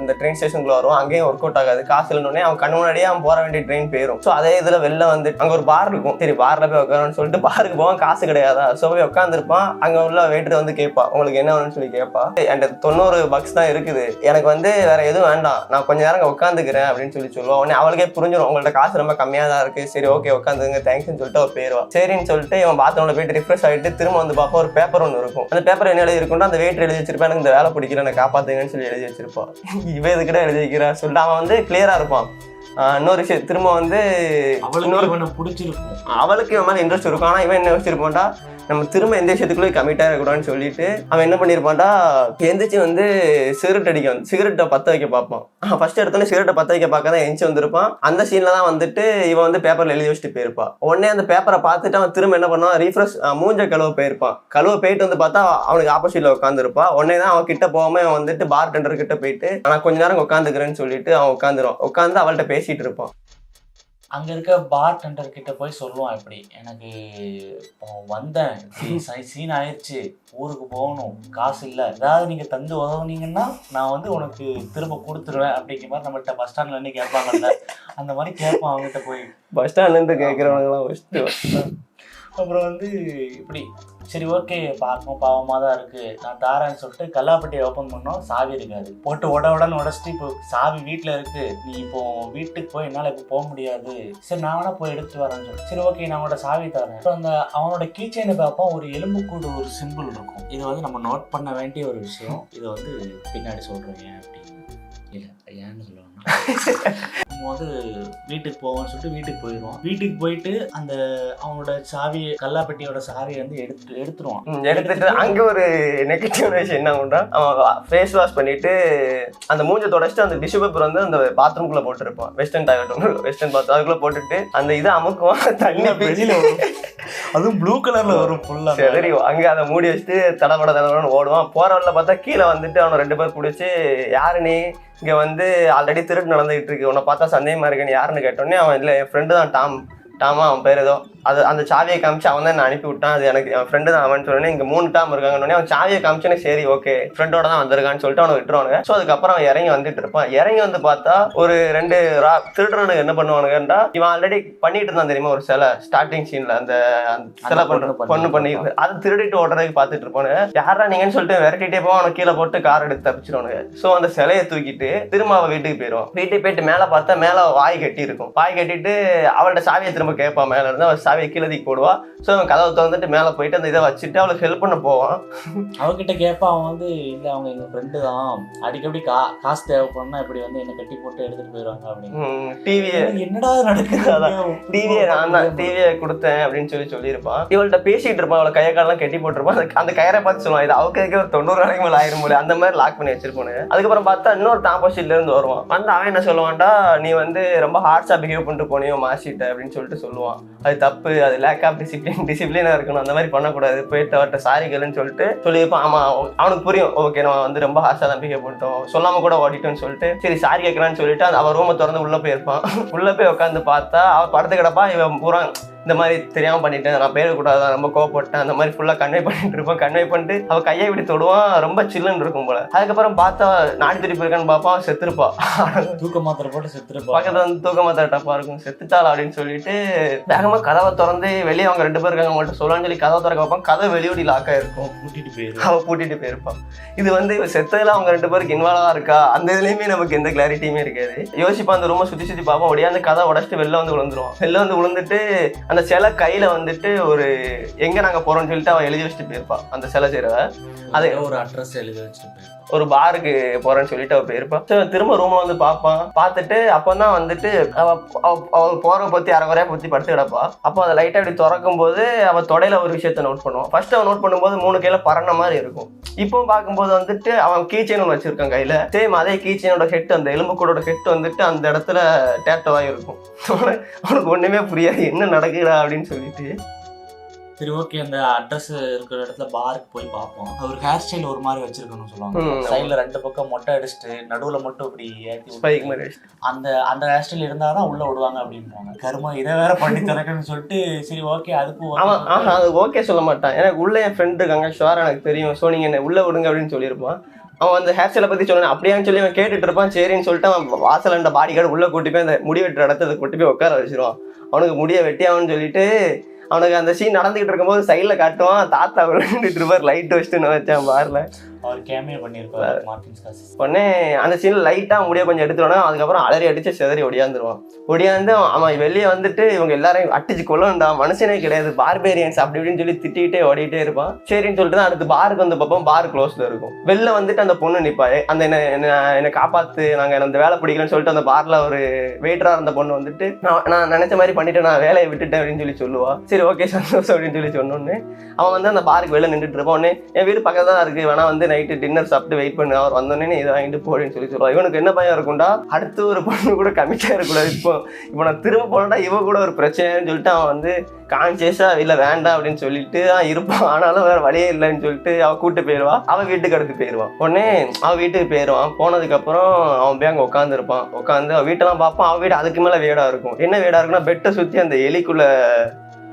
இந்த ட்ரெயின் ஸ்டேஷனுக்குள்ள வரும். அங்கேயும் ஒர்க் அவுட் ஆகாது. காசு இல்லைன்னே அவன் கண்ணு முன்னாடியே அவன் போற வேண்டிய ட்ரெயின் போயிடும். ஸோ அதே இதுல வெளில வந்து அங்க ஒரு பார் இருக்கும். சரி பார்ல போய் உட்காரன்னு சொல்லிட்டு பாருக்கு போவான். காசு கிடையாதா? ஸோ போய் உட்காந்துருப்பான். அங்க உள்ள வெயிட்டர் வந்து கேட்பா, உங்களுக்கு என்ன வேணும்னு சொல்லி கேட்பா. என்கிட்ட $90 தான் இருக்குது, எனக்கு வந்து வேற எதுவும் வேண்டாம், நான் கொஞ்ச நேரம் உட்காந்துக்கிறேன் அப்படின்னு சொல்லுவான். உடனே அவளுக்கே புரிஞ்சிடும் உங்கள்ட்ட காசு ரொம்ப கம்மியா தான் இருக்கு, சரி ஓகே உட்காந்துங்க தேங்க்ஸ்ன்னு சொல்லிட்டு அவர் போயிடுவா. சரின்னு சொல்லிட்டு இவன் பாத்ரூம்ல போயிட்டு ரிஃப்ரெஷ் ஆகிட்டு திரும்ப வந்து பார்ப்பா, ஒரு பேப்பர் ஒன்று இருக்கும். அந்த பேப்பர் என்ன எழுதி இருக்குன்னா, அந்த வெயிட் எழுதி வச்சிருப்பேன், எனக்கு இந்த வேலை பிடிக்கல, எனக்கு காப்பாத்துங்கன்னு சொல்லி எழுதி வச்சிருப்பான். இவன் இதுக்கிட்ட எழுதி வைக்கிறா சொல்லிட்டு அவன் வந்து கிளியரா இருப்பான். இன்னொரு விஷயம் திரும்ப வந்து பிடிச்சிருக்கும், அவளுக்கு இவன் மேலே இன்ட்ரெஸ்ட் இருக்கும். ஆனால் இவன் என்ன வச்சிருப்பான்டா, நம்ம திரும்ப எந்த விஷயத்துக்குள்ளே கமிட்டாக இருக்கக்கூடாதுன்னு சொல்லிட்டு அவன் என்ன பண்ணியிருப்பான்டா, எந்திரிச்சு வந்து சிகரெட்டை பற்ற வைக்க பார்ப்பான். ஃபர்ஸ்ட் எடுத்தோன்னே சிகரெட்டை பற்ற வைக்க பார்க்க தான் எந்திச்சு வந்திருப்பான். அந்த சீனில் தான் வந்துட்டு இவன் வந்து பேப்பரில் எழுதி வச்சுட்டு போயிருப்பான். உடனே அந்த பேப்பரை பார்த்துட்டு அவன் திரும்ப என்ன பண்ணுவான், ரீஃப்ரெஷ் மூஞ்ச கழுவ போயிருப்பான். கழுவ போயிட்டு வந்து பார்த்தா அவனுக்கு ஆப்போசிட்ல உட்காந்துருப்பான். உடனே தான் அவன் கிட்ட போகாம அவன் வந்துட்டு பார் டெண்டர் கிட்ட போயிட்டு நான் கொஞ்ச நேரம் உட்காந்துக்கிறேன்னு சொல்லிட்டு அவன் உட்காந்து அவள்கிட்ட பேசிட்டு இருப்பான். அங்கே இருக்க பார் டெண்டர் கிட்ட போய் சொல்லுவான், இப்படி எனக்கு வந்தேன் சீன் ஆயிடுச்சு, ஊருக்கு போகணும், காசு இல்லை, ஏதாவது நீங்கள் தந்து உதவுனீங்கன்னா நான் வந்து உனக்கு திரும்ப கொடுத்துருவேன் அப்படிங்கிற மாதிரி நம்மகிட்ட பஸ் ஸ்டாண்ட்ல இருந்து கேட்பாங்கல்ல, அந்த மாதிரி கேட்பான் அவங்ககிட்ட போய். பஸ் ஸ்டாண்ட்லேருந்து கேட்குறவங்களாம் அப்புறம் வந்து இப்படி சரி ஓகே பார்க்கும் பாவமாக தான் இருக்குது, நான் தாரேன்னு சொல்லிட்டு கல்லாப்பட்டியை ஓப்பன் பண்ணோம். சாவி இருக்காது. போட்டு உடனே உடச்சிட்டு இப்போ சாவி வீட்டில் இருக்குது, நீ இப்போ வீட்டுக்கு போய் என்னால் இப்போ போக முடியாது, சரி நான் வேணா போய் எடுத்துட்டு வரேன்னு சொல்லி சரி ஓகே நான் உங்களோட சாவி தரேன். அப்புறம் அந்த அவனோட கீச்சைனை பார்ப்போம், ஒரு எலும்புக்கூடு ஒரு சிம்பிள் இருக்கும். இது வந்து நம்ம நோட் பண்ண வேண்டிய ஒரு விஷயம். இதை வந்து பின்னாடி சொல்கிறோம் ஏன் அப்படின்னு. இல்லை ஏன்னு சொல்லுவாங்க, நம்ம வந்து வீட்டுக்கு போவோம்னு சொல்லிட்டு வீட்டுக்கு போயிடுவோம். வீட்டுக்கு போயிட்டு அந்த அவனோட சாவி கல்லாப்பட்டியோட சாவியை வந்து எடுத்துட்டு அங்க ஒரு நெகட்டிவ் விஷயம் என்ன பண்றான், அவன் ஃபேஸ் வாஷ் பண்ணிட்டு அந்த மூஞ்ச தொடச்சிட்டு அந்த டிஷ்யூ பேப்பர் வந்து அந்த பாத்ரூம்குள்ள போட்டுருப்பான். வெஸ்டர்ன் டாய்லெட் வெஸ்டர்ன் பாத்ரூம் அதுக்குள்ள போட்டுட்டு அந்த இதை அமுக்குவான், தண்ணி வெளியில அதுவும் ப்ளூ கலர்ல வரும் ஃபுல்லா. சரி அங்க அதை மூடி வச்சுட்டு தடபடன்னு ஓடுவான். போறவன்ல பார்த்தா கீழே வந்துட்டு அவனை 2 பேர் பிடிச்சி யாரு நீ, இங்க வந்து ஆல்ரெடி திருட்டு நடந்துகிட்டு இருக்கு, உன்னை பார்த்தா சந்தேகமா இருக்குன்னு யாருன்னு கேட்டோடனே அவன் இல்லை என் ஃப்ரெண்டு தான் டாமா அவன் பேர் ஏதோ, அது அந்த சாவியை காமிச்சு அவன் தான் என்ன அனுப்பி விட்டான், அது எனக்கு என் ஃப்ரெண்டு தான் அவன் சொன்னேன். இங்கே 3 டாம் இருக்காங்கன்னு அவன் சாவியை காமிச்சோன்னே சரி ஓகே ஃப்ரெண்டோட தான் வந்திருக்கான்னு சொல்லிட்டு அவனை விட்டுருவானுங்க. ஸோ அதுக்கப்புறம் அவன் இறங்கி வந்துட்டு இருப்பான். இறங்கி வந்து பார்த்தா ஒரு 2 திருடனுக்கு என்ன பண்ணுவானுங்கன்றா, இவன் ஆல்ரெடி பண்ணிட்டு இருந்தான் தெரியுமா ஒரு சிலை ஸ்டார்டிங் சீன்ல, அந்த சிலை பொண்ணு பண்ணி அதை திருடிட்டு ஓடுறதுக்கு பார்த்துட்டு இருப்பானு. யாரா நீங்கன்னு சொல்லிட்டு விரட்டிட்டே போவான். அவனை கீழே போட்டு கார் எடுத்து தப்பிச்சிருவானுங்க. ஸோ அந்த சிலையை தூக்கிட்டு திரும்ப அவன் வீட்டுக்கு போயிடுவான். வீட்டுக்கு போயிட்டு மேலே பார்த்தா மேலே வாய் கட்டி இருக்கும். வாய் கட்டிட்டு அவள்கிட்ட சாவியை திரும்ப கேட்பான். மேலே இருந்து அவள் சாவியை கீழே தூக்கி போடுவா. ஸோ அவன் கதவை திறந்துட்டு மேலே போயிட்டு அந்த இதை வச்சுட்டு அவளுக்கு ஹெல்ப் பண்ண போவான். அவகிட்ட கேட்பான். அவன் வந்து இல்லை அவங்க எங்கள் ஃப்ரெண்டு தான், அடிக்கடி காசு தேவைப்படனா இப்படி வந்து என்னை கட்டி போட்டு எடுத்துட்டு போயிடுவாங்க அப்படின்னு. டிவியை என்னடா நடக்குது, அதான் டிவியை நான் தான் டிவியை கொடுத்தேன் அப்படின்னு சொல்லியிருப்பான். இவள்கிட்ட பேசிட்டு இருப்பான். அவளை கையக்காலெல்லாம் கட்டி போட்டிருப்பான். அந்த கயரை பார்த்து சொல்லுவான், இது அவருக்கு ஒரு 90 நாளைக்கு மேலே ஆயிரும் போல, அந்த மாதிரி லாக் பண்ணி வச்சிருப்பானு. அதுக்கப்புறம் பார்த்தா இன்னொரு ஆப்போசிட்ல இருந்து வருவான். வந்து அவன் என்ன சொல்லுவான்டா, நீ வந்து ரொம்ப ஹார்ட்ஸா பிஹேவ் பண்ணிட்டு போனியோ மார்க்ஷீட்டை அப்படின்னு சொல்லிட்டு சொல்லுவான். அது தப்பு, தப்பு, அது லேக் ஆஃப் டிசிப்ளினா இருக்கணும், அந்த மாதிரி பண்ணக்கூடாது, போயிட்டு அவர்கிட்ட சாரி கேளுன்னு சொல்லிட்டு சொல்லியிருப்பான். ஆமா அவனுக்கு புரியும், ஓகே நம்ம வந்து ரொம்ப ஹார்ஷா தான் பிஹேவ் பண்ணிட்டோம், சொல்லாம கூட ஓடிட்டோம்னு சொல்லிட்டு சரி சாரி கேட்கறான்னு சொல்லிட்டு அவன் ரூமை திறந்து உள்ள போயிருப்பான். உள்ள போய் உட்காந்து பார்த்தா அவன் படுத்து கிடப்பா, இவன் பூரா இந்த மாதிரி தெரியாம பண்ணிட்டேன், நான் பேரக்கூடாது, ரொம்ப கோவப்பட்டேன், அந்த மாதிரி ஃபுல்லா கன்வே பண்ணிட்டு இருப்பான். கன்வே பண்ணிட்டு அவன் கையை இப்படி தொடுவான், ரொம்ப சில்லுன்னு இருக்கும் போல. அதுக்கப்புறம் பார்த்தா நாடி திருப்பி இருக்கான்னு பார்ப்பான், செத்துருப்பா. தூக்க மாத்திரை போட்டு செத்துருப்பா. பக்கத்துல வந்து தூக்க மாத்திரை டப்பா இருக்கும், செத்துட்டாள் அப்படின்னு சொல்லிட்டு வேகமா கதவை திறந்து வெளியே அவங்க 2 பேர் இருக்காங்க அவங்கள்ட்ட சொல்லலாம்னு சொல்லி கதவை திறக்க வைப்பான். கதவை வெளியோடி லாக் ஆயிருக்கும், அவன் பூட்டிட்டு போயிருப்பான். இது வந்து செத்ததுல அவங்க 2 பேருக்கு இன்வால்வா இருக்கா அந்த இதுலயுமே நமக்கு எந்த கிளாரிட்டியுமே இருக்காது. யோசிப்பா அந்த ரூமை சுத்தி சுத்தி பார்ப்போம், ஒடியாந்து கதை உடச்சிட்டு வெளில வந்து விழுந்துருவான். வெளில வந்து விழுந்துட்டு அந்த சிலை கையில வந்துட்டு ஒரு எங்க நாங்க போறோம்னு சொல்லிட்டு அவன் எழுதி வச்சுட்டு போயிருப்பா. அந்த சிலை செய்யறவ அது ஒரு அட்ரஸ் எழுதி வச்சுட்டு ஒரு பாருக்கு போறேன்னு சொல்லிட்டு அவ போயிருப்பான். திரும்ப ரூம்ல வந்து பார்ப்பான். பார்த்துட்டு அப்பதான் வந்துட்டு அவ போற பத்தி அரைகுறையா பத்தி படுத்து கிடப்பா. அப்போ அதை லைட்டா அப்படி திறக்கும் போது அவ தொடையில ஒரு விஷயத்த நோட் பண்ணுவான். ஃபர்ஸ்ட் அவன் நோட் பண்ணும்போது 3 கையில பறந்த மாதிரி இருக்கும். இப்போ பார்க்கும்போது வந்துட்டு அவன் கீச்சைன் ஒன்று வச்சிருக்கான் கையில. சேம் அதே கீச்சைனோட ஹெட், அந்த எலும்புக்கூடோட ஹெட் வந்துட்டு அந்த இடத்துல டேட்டோவாக இருக்கும். அவனுக்கு ஒண்ணுமே புரியாது என்ன நடக்குதா அப்படின்னு சொல்லிட்டு. சரி ஓகே, அந்த அட்ரஸ் இருக்கிற இடத்துல பாருக்கு போய் பார்ப்போம். ஒரு ஹேர் ஸ்டைல் ஒரு மாதிரி வச்சிருக்கணும்னு சொல்லுவாங்க. சைட்ல 2 பக்கம் மொட்டை அடிச்சுட்டு நடுவுல மட்டும் இப்படி ஏற்றி அந்த ஹேர் ஸ்டைல் இருந்தாதான் உள்ள விடுவாங்க அப்படின்றாங்க. கருமா இதை வேற பண்ணி திறக்கணும்னு சொல்லிட்டு சரி ஓகே அதுக்கும் அது ஓகே சொல்ல மாட்டான். எனக்கு உள்ள என் ஃப்ரெண்ட் இருக்காங்க ஷுவரா எனக்கு தெரியும், ஸோ நீங்க என்ன உள்ள விடுங்க அப்படின்னு சொல்லியிருப்பான். அவன் அந்த ஹேர் ஸ்டைலை பத்தி சொன்னான் அப்படியான்னு சொல்லி அவன் கேட்டுட்டு இருப்பான். சரின்னு சொல்லிட்டு அவன் வாசல் பாடி கார்டு உள்ள கூட்டி போய் அந்த முடி வெட்டுற இடத்துல கூட்டி போய் உட்கார வச்சிருவான். அவனுக்கு முடிய வெட்டியாவன்னு சொல்லிட்டு அவனுக்கு அந்த சீன் நடந்துகிட்டு இருக்கும்போது சைட்ல காட்டுவான், தாத்தா விளையாண்டுட்டு இருப்பார் லைட் வச்சுட்டு வச்சான் பார்ல. அவர் கேமியோ பண்ணியிருப்பாரு மார்ட்டின் ஸ்கார்செஸே. உடனே அந்த சீன்ல லைட்டா முடிய கொஞ்சம் எடுத்துட்டோன்னா அதுக்கப்புறம் அலறி அடிச்சு செதறி ஒடியாந்துருவான். ஒடியாந்து அவன் வெளியே வந்துட்டு இவங்க எல்லாரையும் அடிச்சு கொள்ளண்டா, மனுஷனே கிடையாது, பார்பேரியன்ஸ் அப்படி இப்படின்னு சொல்லி திட்டிகிட்டே ஓடிட்டே இருப்பான். சரின்னு சொல்லிட்டு தான் அடுத்து பாருக்கு வந்து பார்ப்போம். பார் க்ளோஸ்ல இருக்கும். வெளில வந்துட்டு அந்த பொண்ணு நிப்பாயே, அந்த என்னை காப்பாத்து, நாங்க அந்த வேலை பிடிக்கலன்னு சொல்லிட்டு அந்த பார்ல ஒரு வெயிட்டரா இருந்த பொண்ணு வந்துட்டு நான் நினைச்ச மாதிரி பண்ணிட்டு நான் வேலையை விட்டுட்டேன் அப்படின்னு சொல்லி சொல்லுவா. சரி ஓகே சந்தோஷம் அப்படின்னு சொல்லி சொன்னோன்னு அவன் வந்து அந்த பாருக்கு வெளில நின்றுட்டு இருப்பான். உடனே என் வீடு பக்கத்துல தான் இருக்கு, வேணா வந்து நைட்டு டின்னர் சாப்பிட்டு வெயிட் பண்ணு, அவர் வந்தோடனே இதை வாங்கிட்டு போடுன்னு சொல்லி சொல்லுவான். இவனுக்கு என்ன பயம் இருக்கும்டா, அடுத்து ஒரு பொண்ணு கூட கமிட்டா இருக்கக்கூடாது, இப்போ நான் திரும்ப போனேன்டா இவ கூட ஒரு பிரச்சனைன்னு சொல்லிட்டு அவன் வந்து கான்சியஸா இல்லை வேண்டாம் அப்படின்னு சொல்லிட்டு இருப்பான். ஆனாலும் வேற வழியே இல்லைன்னு சொல்லிட்டு அவன் கூட்டு போயிடுவான். அவன் வீட்டுக்கு அடுத்து போயிடுவான். உடனே அவன் வீட்டுக்கு போயிடுவான். போனதுக்கு அப்புறம் அவன் போய் அங்கே உட்காந்துருப்பான். உட்காந்து அவன் வீட்டெல்லாம் பார்ப்பான். அவன் வீடு அதுக்கு மேலே வீடா இருக்கும். என்ன வீடா இருக்குன்னா பெட்டை சுற்றி அந்த எலிக்குள்ள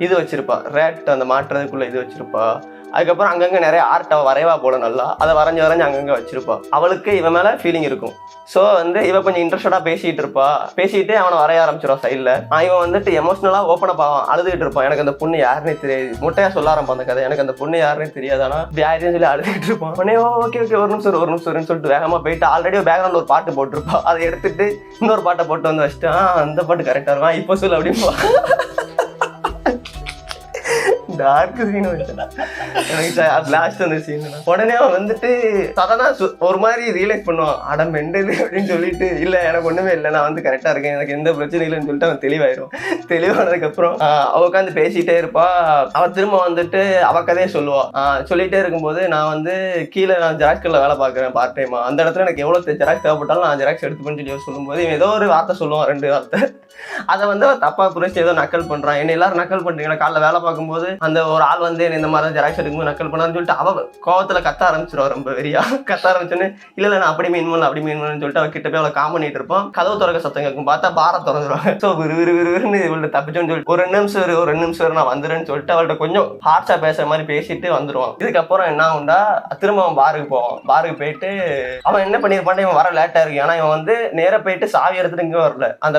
இது வச்சிருப்பா, ரேட் அந்த மாட்டுறதுக்குள்ள இது வச்சிருப்பா. அதுக்கப்புறம் அங்கங்கே நிறைய ஆர்ட் அவள் வரைவா போல நல்லா, அதை வரைஞ்சி அங்கங்கே வச்சிருப்பா. அவளுக்கு இவன் மேலே ஃபீலிங் இருக்கும். ஸோ வந்து இவன் கொஞ்சம் இன்ட்ரெஸ்டடாக பேசிகிட்டு இருப்பா. பேசிட்டு அவனை வரைய ஆரம்பிச்சிருவான் சைடில். இவன் வந்துட்டு எமோஷனலாக ஓப்பனாக பாவான், அழுதுகிட்டு இருப்பான். எனக்கு அந்த பொண்ணு யாருன்னே தெரியாது, முட்டையாக சொல்ல ஆரம்பிப்பான் அந்த கதை. எனக்கு அந்த பொண்ணு யாருன்னே தெரியாதானா யாருன்னு சொல்லி அழுதுகிட்டு இருப்பான். உடனே ஓகே ஓகே ஒரு நிமிஷம் சொல்லிட்டு வேகமாக போயிட்டு ஆல்ரெடி பேக்ரவுண்ட் ஒரு பாட்டு போட்டிருப்பா. அதை எடுத்துட்டு இன்னொரு பாட்டை போட்டு வந்து வச்சுட்டு அந்த பாட்டு கரெக்டாக இருக்கும், இப்போ சொல்லு அப்படின்பா. டார்க் சீன் எனக்கு லாஸ்ட் அந்த சீன். உடனே அவன் வந்துட்டு சடனா ஒரு மாதிரி ரியலைஸ் பண்ணுவான், அடம் மெண்டது அப்படின்னு சொல்லிட்டு இல்லை எனக்கு ஒண்ணுமே இல்லை, நான் வந்து கரெக்டா இருக்கேன், எனக்கு எந்த பிரச்சனையும் இல்லைன்னு சொல்லிட்டு அவன் தெளிவாயிரும். தெளிவானதுக்கு அப்புறம் அவ உட்காந்து பேசிட்டே இருப்பா. அவ திரும்ப வந்துட்டு அவ கதையை சொல்லுவா. சொல்லிட்டே இருக்கும்போது நான் வந்து கீழே நான் ஜெராக்ஸ்ல வேலை பார்க்குறேன் பார்ட் டைமா, அந்த இடத்துல எனக்கு எவ்வளவு ஜெராக்ஸ் தேவைப்பட்டாலும் நான் ஜெராக்ஸ் எடுத்துப்பேன்னு சொல்லி சொல்லும்போது இவன் ஏதோ ஒரு வார்த்தை சொல்லுவான், 2 வார்த்தை. அதை வந்து அவன் தப்பா புரிஞ்சு ஏதோ நக்கல் பண்றான். என்ன எல்லாரும் நக்கல் பண்றீங்க, காலைல வேலை பார்க்கும்போது அந்த ஒரு ஆள் வந்து இந்த மாதிரி ஜெராக்ஸ் எடுக்கும்போது நக்கல் பண்ணான்னு சொல்லிட்டு அவ கோவத்துல கத்த ஆரம்பிச்சிருவா. ரொம்ப வெறியா கத்த ஆரம்பிச்சோன்னு இல்லை நான் அப்படி மீன் பண்ணல அப்படி மீன் பண்ணு சொல்லிட்டு அவ கிட்ட போய் அவளை காம் பண்ணிட்டு இருப்பான். கதவு திறக்க சத்தம் கேட்கும், பார்த்தா பாரை திறந்துருவாங்க. ஸோ விறுவிறுன்னு இவள்கிட்ட தப்பிச்சோன்னு சொல்லிட்டு ஒரு 2 நிமிஷம் நான் வந்துடுறேன்னு சொல்லிட்டு அவள்கிட்ட கொஞ்சம் ஹார்ஷா பேசுற மாதிரி பேசிட்டு வந்துருவான். இதுக்கப்புறம் என்ன உண்டா, திரும்ப அவன் பாருக்கு போவான். பாருக்கு போயிட்டு அவன் என்ன பண்ணிருப்பான், இவன் வர லேட்டா இருக்கு. ஆனா இவன் வந்து நேர போயிட்டு சாவி எடுத்துட்டு இங்கே வரல, அந்த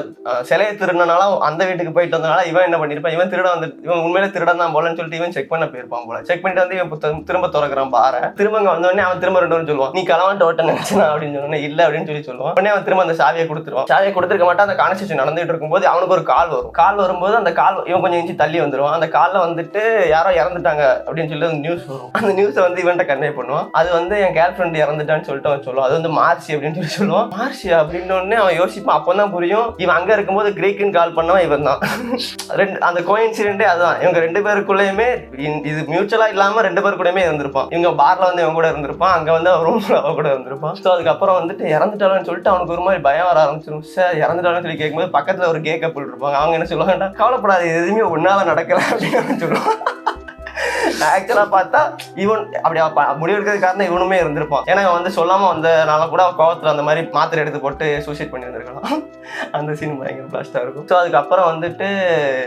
சிலையை திருடினால அந்த வீட்டுக்கு போயிட்டு வந்தனால இவன் என்ன பண்ணிருப்பான், இவன் திருட வந்து இவன் உண்மையிலே திருடன் தான் போலன்னு சொல்லிட்டு இவன் செக் பண்ண போயிருப்பான் போல. செக் பண்ணிட்டு வந்து இவன் திரும்ப திறக்கிறான் பாரை. திரும்ப அங்க வந்தோடனே அவன் திரும்ப 2 சொல்லுவான், நீ களவான்ட்டு ஓட்ட நினைச்சா அப்படின்னு சொன்னோன்னே இல்லை அப்படின்னு சொல்லி சொல்லுவான். உடனே அவன் திரும்ப அந்த சாவியை கொடுத்துருவான். சாவியை கொடுத்துருக்க மாட்டான். அந்த கான்வர்சேஷன் நடந்துட்டு இருக்கும்போது அவனுக்கு ஒரு கால் வரும். கால் வரும்போது அந்த கால் இவன் கொஞ்சம் இன்ச்சு தள்ளி வந்துருவான். அந்த காலில் வந்துட்டு யாரோ இறந்துட்டாங்க அப்படின்னு சொல்லி அந்த நியூஸ் வரும். அந்த நியூஸை வந்து இவன்ட்ட கன்வே பண்ணுவான். அது வந்து என் கேர்ள் ஃப்ரெண்ட் இறந்துட்டான்னு சொல்லிட்டு அவன் சொல்லுவான். அது வந்து மார்சி அப்படின்னு சொல்லி சொல்லுவான். மார்சி அப்படின்னு உடனே அவன் யோசிப்பான். அப்பதான் புரியும் இவன் அங்க இருக்கும்போது கிரீக்குன்னு கால் பண்ணவன் இவன் தான். அந்த கோயின்சிடென்டே அதுதான். இவங்க 2 பேருக்குள்ள கூடயுமே இது மியூச்சுவலா இல்லாம 2 பேர் கூடயுமே இருந்திருப்பான். இவங்க பார்ல வந்து இவன் கூட இருந்திருப்பான், அங்க வந்து ரூம்ல அவ கூட இருந்திருப்பான். ஸோ அதுக்கப்புறம் வந்துட்டு இறந்துட்டாலும் சொல்லிட்டு அவனுக்கு ஒரு மாதிரி பயம் வர ஆரம்பிச்சிடும். சார் இறந்துட்டாலும் சொல்லி கேட்கும்போது பக்கத்துல ஒரு கே கப்புள் இருப்பாங்க. அவங்க என்ன சொல்லுவாங்கடா, கவலைப்படாது எதுவுமே ஒன்னால நடக்கல அப்படின்னு சொல்லுவான். ஆக்சுவலா பார்த்தா இவன் அப்படி முடிவெடுக்கிறது காரணம் இவனுமே இருந்திருப்பான். ஏன்னா அவன் வந்து சொல்லாம வந்தனால கூட கோவத்துல அந்த மாதிரி மாத்திரை எடுத்து போட்டு சூசைட் பண்ணி வந்திருக்கலாம். அந்த சீன் பயங்கர பிளாஸ்டா இருக்கும். ஸோ அதுக்கப்புறம் வந்துட்டு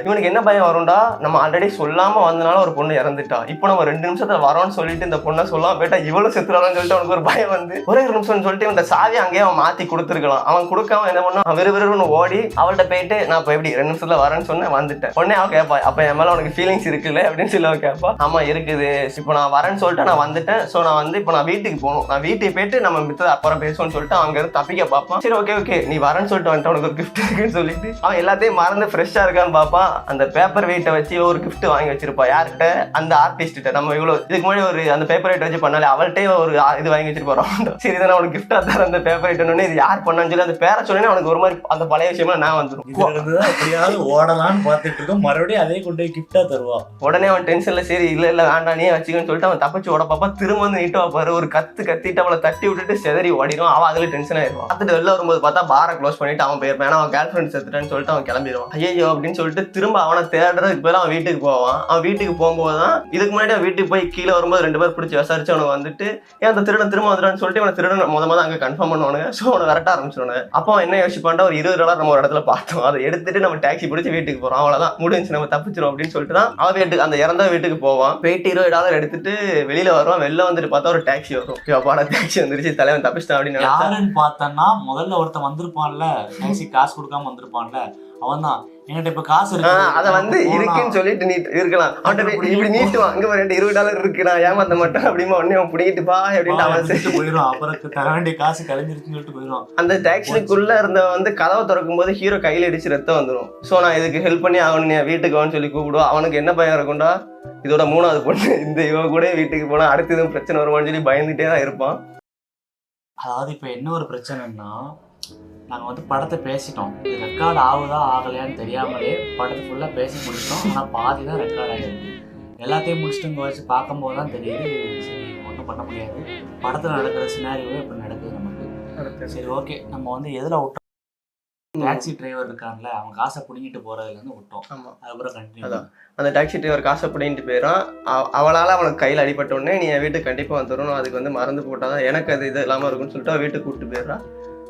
இவனுக்கு என்ன பயம் வரும்டா, நம்ம ஆல்ரெடி சொல்லாம வந்தனால ஒரு பொண்ணு இறந்துட்டா, இப்போ நம்ம 2 நிமிஷத்துல வரோம்னு சொல்லிட்டு இந்த பொண்ணை சொல்லாம போயிட்டா இவ்வளவு செத்துறான்னு சொல்லிட்டு அவனுக்கு ஒரு பயம் வந்து ஒரே 1 நிமிஷம்னு சொல்லிட்டு இவன் சாவி அங்கேயே அவன் மாத்தி கொடுத்துருக்கலாம். அவன் கொடுக்காம என்ன பண்ணா, விறுவிறுன்னு ஓடி அவள்கிட்ட போயிட்டு நான் இப்போ எப்படி 2 நிமிஷத்துல வரேன்னு சொன்னேன் வந்துட்டேன். உடனே அவன் கேட்பா, அப்ப என் மேல உனக்கு ஃபீலிங்ஸ் இருக்குல்ல அப்படின்னு சொல்லி அவன் கேட்பா. ஆமா இருக்குது, இப்போ நான் வரேன்னு சொல்லிட்டு நான் வந்துட்டேன். ஸோ நான் வந்து இப்போ நான் வீட்டுக்கு போகணும், நான் வீட்டுக்கு போயிட்டு நம்ம மித்ததை அப்புறம் பேசுவோம்னு சொல்லிட்டு அவங்க இருந்து தப்பிக்க பார்ப்பான். சரி ஓகே நீ வரேன்னு சொல்லிட்டு வந்துட்டு உனக்கு ஒரு கிஃப்ட் இருக்குன்னு சொல்லிட்டு அவன் எல்லாத்தையும் மறந்து ஃப்ரெஷ்ஷா இருக்கான்னு பார்ப்பான். அந்த பேப்பர் வெயிட்டை வச்சு ஒரு கிஃப்ட் வாங்கி வச்சிருப்பா. யார்கிட்ட, அந்த ஆர்டிஸ்ட்ட. நம்ம இவ்வளோ இதுக்கு முன்னாடி ஒரு அந்த பேப்பர் வெயிட் வச்சு பண்ணாலே அவள்கிட்டே ஒரு இது வாங்கி வச்சிருப்போம். சரி இதை நான் உனக்கு கிஃப்டா தர அந்த பேப்பர் வெயிட் இது யார் பண்ணான்னு சொல்லி அந்த பேரை சொன்னே அவனுக்கு ஒரு மாதிரி அந்த பழைய விஷயமா நான் வந்துடும். எப்படியாவது ஓடலான்னு பார்த்துட்டு இருக்கோம், மறுபடியும் அதே கொண்டு போய் கிஃப்டா தருவான். உடனே அவன் டென்ஷன்ல சரி இல்ல வேண்டாம் நீ வச்சுக்கன்னு சொல்லிட்டு அவன் தப்பிச்சு ஓட பாப்பா. திரும்ப வந்து நீட்டா பாரு ஒரு கத்திட்டு அவளை தட்டி விட்டுட்டு செதறி ஓடிடும். அவன் அதுல டென்ஷன் ஆயிடுவான். பார்த்துட்டு வெளில வரும்போது பார்த்தா பாரை க்ளோஸ் பண்ணிட்டு அவன் போயிருப்பான். ஏன்னா அவன் கேர்ள் ஃப்ரெண்ட் செத்துட்டான்னு சொல்லிட்டு அவன் கிளம்பிடுவான். ஐயோ அப்படின்னு சொல்லிட்டு திரும்ப அவனை தேடுறதுக்கு பேர் அவன் வீட்டுக்கு போவான். அவன் வீட்டுக்கு போகும்போது தான் இதுக்கு முன்னாடி அவன் வீட்டுக்கு போய் கீழே வரும்போது 2 பேர் பிடிச்சி விசாரிச்சு அவனுக்கு வந்துட்டு ஏன் அந்த திருடன் திரும்ப வந்துடான்னு சொல்லிட்டு அவனை திருடன் மொதல் அங்கே கன்ஃபார்ம் பண்ணுவானுங்க. ஸோ அவனை விரட்ட ஆரம்பிச்சிடுவாங்க. அப்போ அவன் என்ன யோசிப்பான்டா, ஒரு $20 நம்ம ஒரு இடத்துல பார்த்தோம், அதை எடுத்துட்டு நம்ம டாக்ஸி பிடிச்சி வீட்டுக்கு போறோம், அவ்வளவுதான் முடிஞ்சு நம்ம தப்பிச்சிடும் அப்படின்னு சொல்லிட்டு தான் அவன் வீட்டுக்கு அந்த இறந்த வீட்டுக்கு போவான். போயிட்டு $20 எடுத்துட்டு வெளியில வருவான். வெளில வந்துட்டு பார்த்தா ஒரு டாக்ஸி வரும். பாட டாக்ஸி வந்துருச்சு, தலைவன் தப்பிச்சிட்டான் அப்படின்னு யாருன்னு பார்த்தோன்னா முதல்ல ஒருத்தன் வந்திருப்பான்ல, டாக்ஸி காசு கொடுக்காம வந்திருப்பான்ல, அவன் தான் என்கிட்ட இப்ப காசு இருக்கு அதை வந்து இருக்குன்னு சொல்லிட்டு நீ இருக்கலாம். அவன்கிட்ட இப்படி நீட்டுவான், அங்க ஒரு $20 இருக்கு நான் ஏமாத்த மாட்டேன் அப்படிமா உடனே அவன் பிடிக்கிட்டு பா அப்படின்னு அவன் சேர்த்து போயிடும். அப்புறம் தர வேண்டிய காசு கலைஞ்சிருச்சுன்னு சொல்லிட்டு போயிடும். அந்த டாக்ஸிக்குள்ள இருந்த வந்து கதவை திறக்கும் போது ஹீரோ கையில அடிச்சு ரத்தம் வந்துடும். ஸோ நான் இதுக்கு ஹெல்ப் பண்ணி அவன் வீட்டுக்கு வான்னு சொல்லி கூப்பிடுவான். அவனுக்கு என்ன பயம் இருக்கும்டா, இதோட 3வது பொண்ணு இந்த இவ கூட வீட்டுக்கு போனா அடுத்து எதுவும் பிரச்சனை வருமானு சொல்லி பயந்துட்டே தான் இருப்பான். அதாவது இப்ப என்ன ஒரு பிரச்சனைன்னா, நாங்கள் வந்து படத்தை பேசிட்டோம், இது ரெக்கார்ட் ஆகுதா ஆகலையான்னு தெரியாமலே படத்தை ஃபுல்லாக பேசி முடிச்சிட்டோம். ஆனால் பாதி தான் ரெக்கார்ட் ஆகிருக்கு. எல்லாத்தையும் முடிச்சுட்டு இங்கே வச்சு பார்க்கும்போது தான் தெரியுது சரி ஒன்றும் பண்ண முடியாது, படத்தில் நடக்கிற சினாரியோவே இப்போ நடக்குது நமக்கு. சரி ஓகே, நம்ம வந்து எதில் விட்டோம், டாக்ஸி டிரைவர் இருக்கான்ல அவன் காசை பிடிங்கிட்டு போகிறதுலேருந்து விட்டோம். ஆமாம், அதுக்கப்புறம் கண்டினியூ. அதான் அந்த டாக்ஸி டிரைவர் காசை பிடிங்கிட்டு போயிடான். அவளால் அவனுக்கு கையில் அடிபட்ட உடனே நீ என் வீட்டுக்கு கண்டிப்பாக வந்துடணும், அதுக்கு வந்து மருந்து போட்டால் தான் எனக்கு அது இது இல்லாமல் இருக்குன்னு சொல்லிட்டு அவன் வீட்டுக்கு கூப்பிட்டு போயிடுறான்.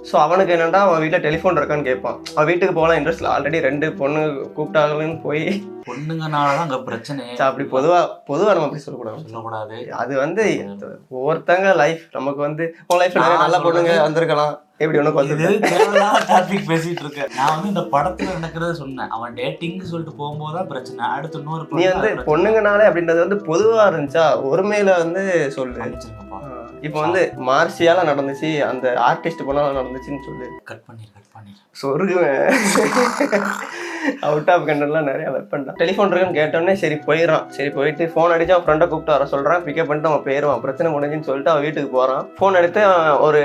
ஸோ அவனுக்கு என்னென்னா அவன் வீட்டில் டெலிஃபோன் இருக்கான்னு கேட்பான். அவன் வீட்டுக்கு போகலாம் இன்ட்ரெஸ்ட் ஆல்ரெடி 2 பொண்ணு கூப்பிட்டாங்கன்னு போய் பொண்ணுங்கனால தான் அங்கே பிரச்சனை. அப்படி பொதுவாக நம்ம அப்படி சொல்லக்கூடாது. அது வந்து ஒவ்வொருத்தங்க லைஃப், நமக்கு வந்து உன் லைஃப்ல நிறைய நல்ல பொண்ணுங்க வந்திருக்கலாம், எப்படி உனக்கு வந்து டாபிக் பேசிட்டு இருக்கேன். நான் வந்து இந்த படத்துல நடக்கிறத சொன்னேன், அவன் டேட்டிங்னு சொல்லிட்டு போகும்போது தான் பிரச்சனை. அடுத்து இன்னொரு நீ வந்து பொண்ணுங்கனாலே அப்படின்றது வந்து பொதுவா இருந்துச்சா ஒருமையில வந்து சொல்லு. இப்போ வந்து மார்சியால நடந்துச்சு, அந்த ஆர்டிஸ்ட் பொண்ணால நடந்துச்சுன்னு சொல்லு. கட் பண்ணி சொருகுவேன். அவுட் ஆஃப் கண்டெல்லாம் நிறைய வெப்பன் தான். டெலிஃபோன் இருக்குன்னு கேட்டோன்னே சரி போயிடறான். சரி போயிட்டு ஃபோன் அடிச்சு அவன் ஃப்ரெண்டை கூப்பிட்டு வர சொல்கிறான். பிக்கப் பண்ணிட்டு அவன் போயிடுவான். பிரச்சனை முடிஞ்சுன்னு சொல்லிட்டு அவன் வீட்டுக்கு போகிறான். ஃபோன் எடுத்து ஒரு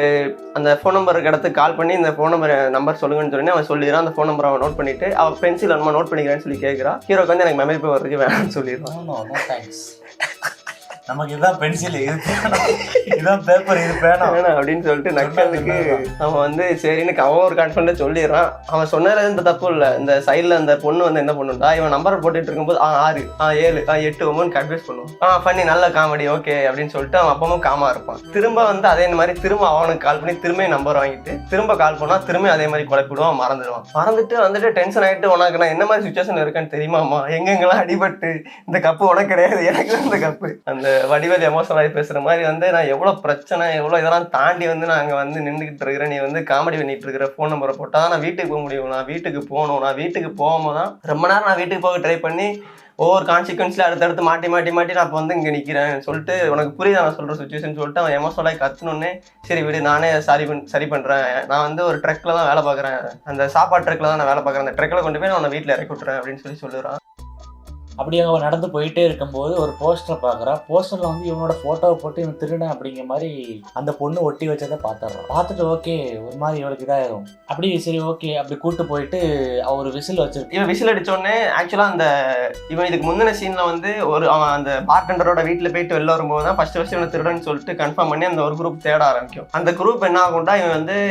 அந்த ஃபோன் நம்பருக்கு இடத்துக்கு கால் பண்ணி இந்த ஃபோன் நம்பர் சொல்லுங்கன்னு சொல்லி அவன் சொல்லிடுறான். அந்த ஃபோன் நம்பர் அவன் நோட் பண்ணிட்டு அவன் பென்சில் அம்மா நோட் பண்ணிக்கிறேன்னு சொல்லி கேட்குறான். ஹீரோக்கு வந்து எனக்கு மெமரி பவர் இருக்கு வேணும்னு சொல்லிடுறான். நமக்கு இதான் பென்சில் இதான் பேப்பர் இது வேணாம் அப்படின்னு சொல்லிட்டு நக்கலுக்கு அவன் வந்து சரின்னு அவன் ஒரு கான்ஃபிடன்ட் சொல்லிடுறான். அவன் சொன்னதுல எந்த தப்பு இல்லை. இந்த சைடில் அந்த பொண்ணு வந்து என்ன பண்ணுண்டா, இவன் நம்பர் போட்டுட்டு இருக்கும்போது 6 7 8 9 கன்ஃபியூஸ் பண்ணுவான். பண்ணி நல்ல காமெடி ஓகே அப்படின்னு சொல்லிட்டு அவன் அப்பவும் காமா இருப்பான். திரும்ப வந்து அதே மாதிரி திரும்ப அவனுக்கு கால் பண்ணி திரும்ப நம்பர் வாங்கிட்டு திரும்ப கால் பண்ணா திரும்ப அதே மாதிரி குழப்பிடுவான். மறந்துட்டு வந்துட்டு டென்ஷன் ஆகிட்டு உனக்கு நான் என்ன மாதிரி சுச்சுவேஷன் இருக்கேன்னு தெரியுமாம்மா, எங்கெங்கெல்லாம் அடிபட்டு இந்த கப்பு உனக்கு கிடையாது எனக்கு இந்த கப்பு. அந்த வடிவேல் எமோஷனலாகி பேசுகிற மாதிரி வந்து நான் எவ்வளோ பிரச்சனை எவ்வளோ இதெல்லாம் தாண்டி வந்து நான் அங்கே வந்து நின்றுக்கிட்டு இருக்கிறேன், நீ வந்து காமெடி பண்ணிட்டு இருக்கிற ஃபோன் நம்பரை போட்டால் தான் நான் வீட்டுக்கு போக முடியும், நான் வீட்டுக்கு போகணும், நான் வீட்டுக்கு போகும்போது தான் ரொம்ப நேரம் நான் வீட்டுக்கு போக ட்ரை பண்ணி ஒவ்வொரு கான்சிக்வன்ஸில் அடுத்தடுத்து மாட்டி நான் இப்போ வந்து இங்கே நிற்கிறேன் சொல்லிட்டு உனக்கு புரியுதா நான் சொல்கிற சுச்சுவேஷன் சொல்லிட்டு அவன் எமோஷனலாகி கற்றுனோடனே சரி விடு நானே சரி பண்ணுறேன், நான் வந்து ஒரு ட்ரக்கில் தான் வேலை பார்க்குறேன், அந்த சாப்பாடு ட்ரக்கில் தான் நான் வேலை பார்க்குறேன், அந்த ட்ரக்கில் கொண்டு போய் நான் உன்னை வீட்டில் இறக்கி விட்டுறேன் அப்படின்னு சொல்லிடுறான். அப்படியே அவன் நடந்து போயிட்டே இருக்கும்போது ஒரு போஸ்டரை பார்க்குறா. போஸ்டரில் வந்து இவனோட ஃபோட்டோவை போட்டு இவன் திருடன் அப்படிங்கிற மாதிரி அந்த பொண்ணு ஒட்டி வச்சதை பார்த்துட்றான். பார்த்துட்டு ஓகே ஒரு மாதிரி இவளுக்கு இதாயிரும். அப்படி சரி ஓகே அப்படி கூட்டு போயிட்டு அவர் விசில் வச்சிருக்கு. இவன் விசில் அடிச்சோடனே ஆக்சுவலாக அந்த இவன் இதுக்கு முந்தின சீனில் வந்து அவன் அந்த பார்டெண்டரோட வீட்டில் போயிட்டு வெளில வரும்போது தான் ஃபர்ஸ்ட் இவனை திருடன்னு சொல்லிட்டு கன்ஃபார்ம் பண்ணி அந்த ஒரு குரூப் தேட ஆரம்பிக்கும். அந்த குரூப் என்ன ஆகும்டா,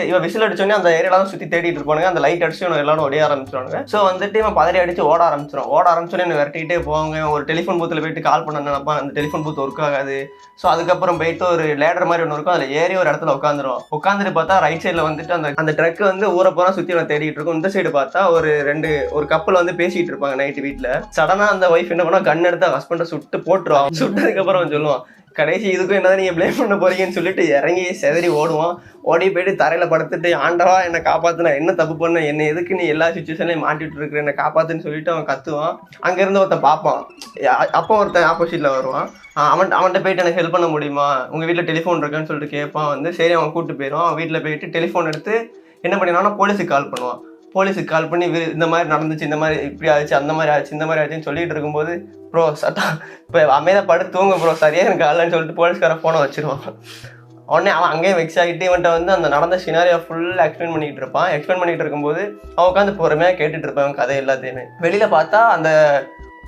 இவன் விசில் அடிச்சோடனே அந்த ஏரியாலாம் சுற்றி தேடிட்டு இருப்பானுங்க. அந்த லைட் அடிச்சு இவனை எல்லாரும் ஒடிய ஆரம்பிச்சிருவாங்க. ஸோ வந்துட்டு இவன் பதறி அடிச்சு ஓட ஆரம்பிச்சோடனே விரட்டிகிட்டே போவாங்க. ஒரு டெலிஃபோன் பூத்தில் போயிட்டு கால் பண்ண நினைப்பான். அந்த டெலிஃபோன் பூத் ஒர்க் ஆகாது. ஸோ அதுக்கப்புறம் போயிட்டு ஒரு லேடர் மாதிரி ஒன்று இருக்கும். அதில் ஏறி ஒரு இடத்துல உட்காந்துட்டு பார்த்தா ரைட் சைடில் வந்துட்டு அந்த ட்ரக் வந்து ஊரை பூரா சுற்றி அவன் தேடிட்டு இருக்கும். இந்த சைடு பார்த்தா ஒரு கப்பல் வந்து பேசிட்டு இருப்பாங்க நைட்டு வீட்டில். சடனாக அந்த ஒய்ஃப் என்ன பண்ணா கன் எடுத்து ஹஸ்பண்டை சுட்டு போட்டுருவான். சுட்டதுக்கப்புறம் அவன் சொல்லுவான், கடைசி இதுக்கும் என்னதான் நீங்கள் ப்ளேம் பண்ண போறீங்கன்னு சொல்லிட்டு இறங்கி செதறி ஓடுவான். ஓடி போயிட்டு தரையில் படுத்துட்டு, ஆண்டவா என்னை காப்பாற்றுனா, என்ன தப்பு பண்ண, என்ன எதுக்கு நீ எல்லா சுச்சுவேஷன்லையும் மாட்டிட்டு இருக்கிற, என்னை காப்பாற்றுன்னு சொல்லிட்டு அவன் கத்துவான். அங்கேருந்து ஒருத்தன் பார்ப்பான். அப்போ ஒருத்தன் ஆப்போசிட்டில் வருவான். அவன்கிட்ட போயிட்டு எனக்கு ஹெல்ப் பண்ண முடியுமா, உங்கள் வீட்டில் டெலிஃபோன் இருக்குன்னு சொல்லிட்டு கேட்பான். வந்து சரி அவன் கூப்பிட்டு போயிடுவான். அவன் வீட்டில் போயிட்டு டெலிஃபோன் எடுத்து என்ன பண்ணிடுவான்னா போலீஸுக்கு கால் பண்ணுவான். போலீஸுக்கு கால் பண்ணி இந்த மாதிரி நடந்துச்சு, இந்த மாதிரி இப்படி ஆச்சு, அந்த மாதிரி ஆச்சு, இந்த மாதிரி ஆச்சுன்னு சொல்லிட்டு இருக்கும்போது, ப்ரோ சட்டா இப்போ அமைதியாக படுத்து தூங்க ப்ரோ, சரியாக எனக்கு ஆகலன்னு சொல்லிட்டு போலீஸ்கார ஃபோனை வச்சிருவான். உடனே அவன் அங்கேயே வெக்ஸ் ஆகிட்டு இவன்ட்ட வந்து அந்த நடந்த சினாரியா ஃபுல்லாக எக்ஸ்பிளைன் பண்ணிட்டு இருப்பான். எக்ஸ்பிளைன் பண்ணிட்டு இருக்கும்போது அவன் உட்காந்து பொறுமையாக கேட்டுட்டு இருப்பான் கதை எல்லாத்தையுமே. வெளியில் பார்த்தா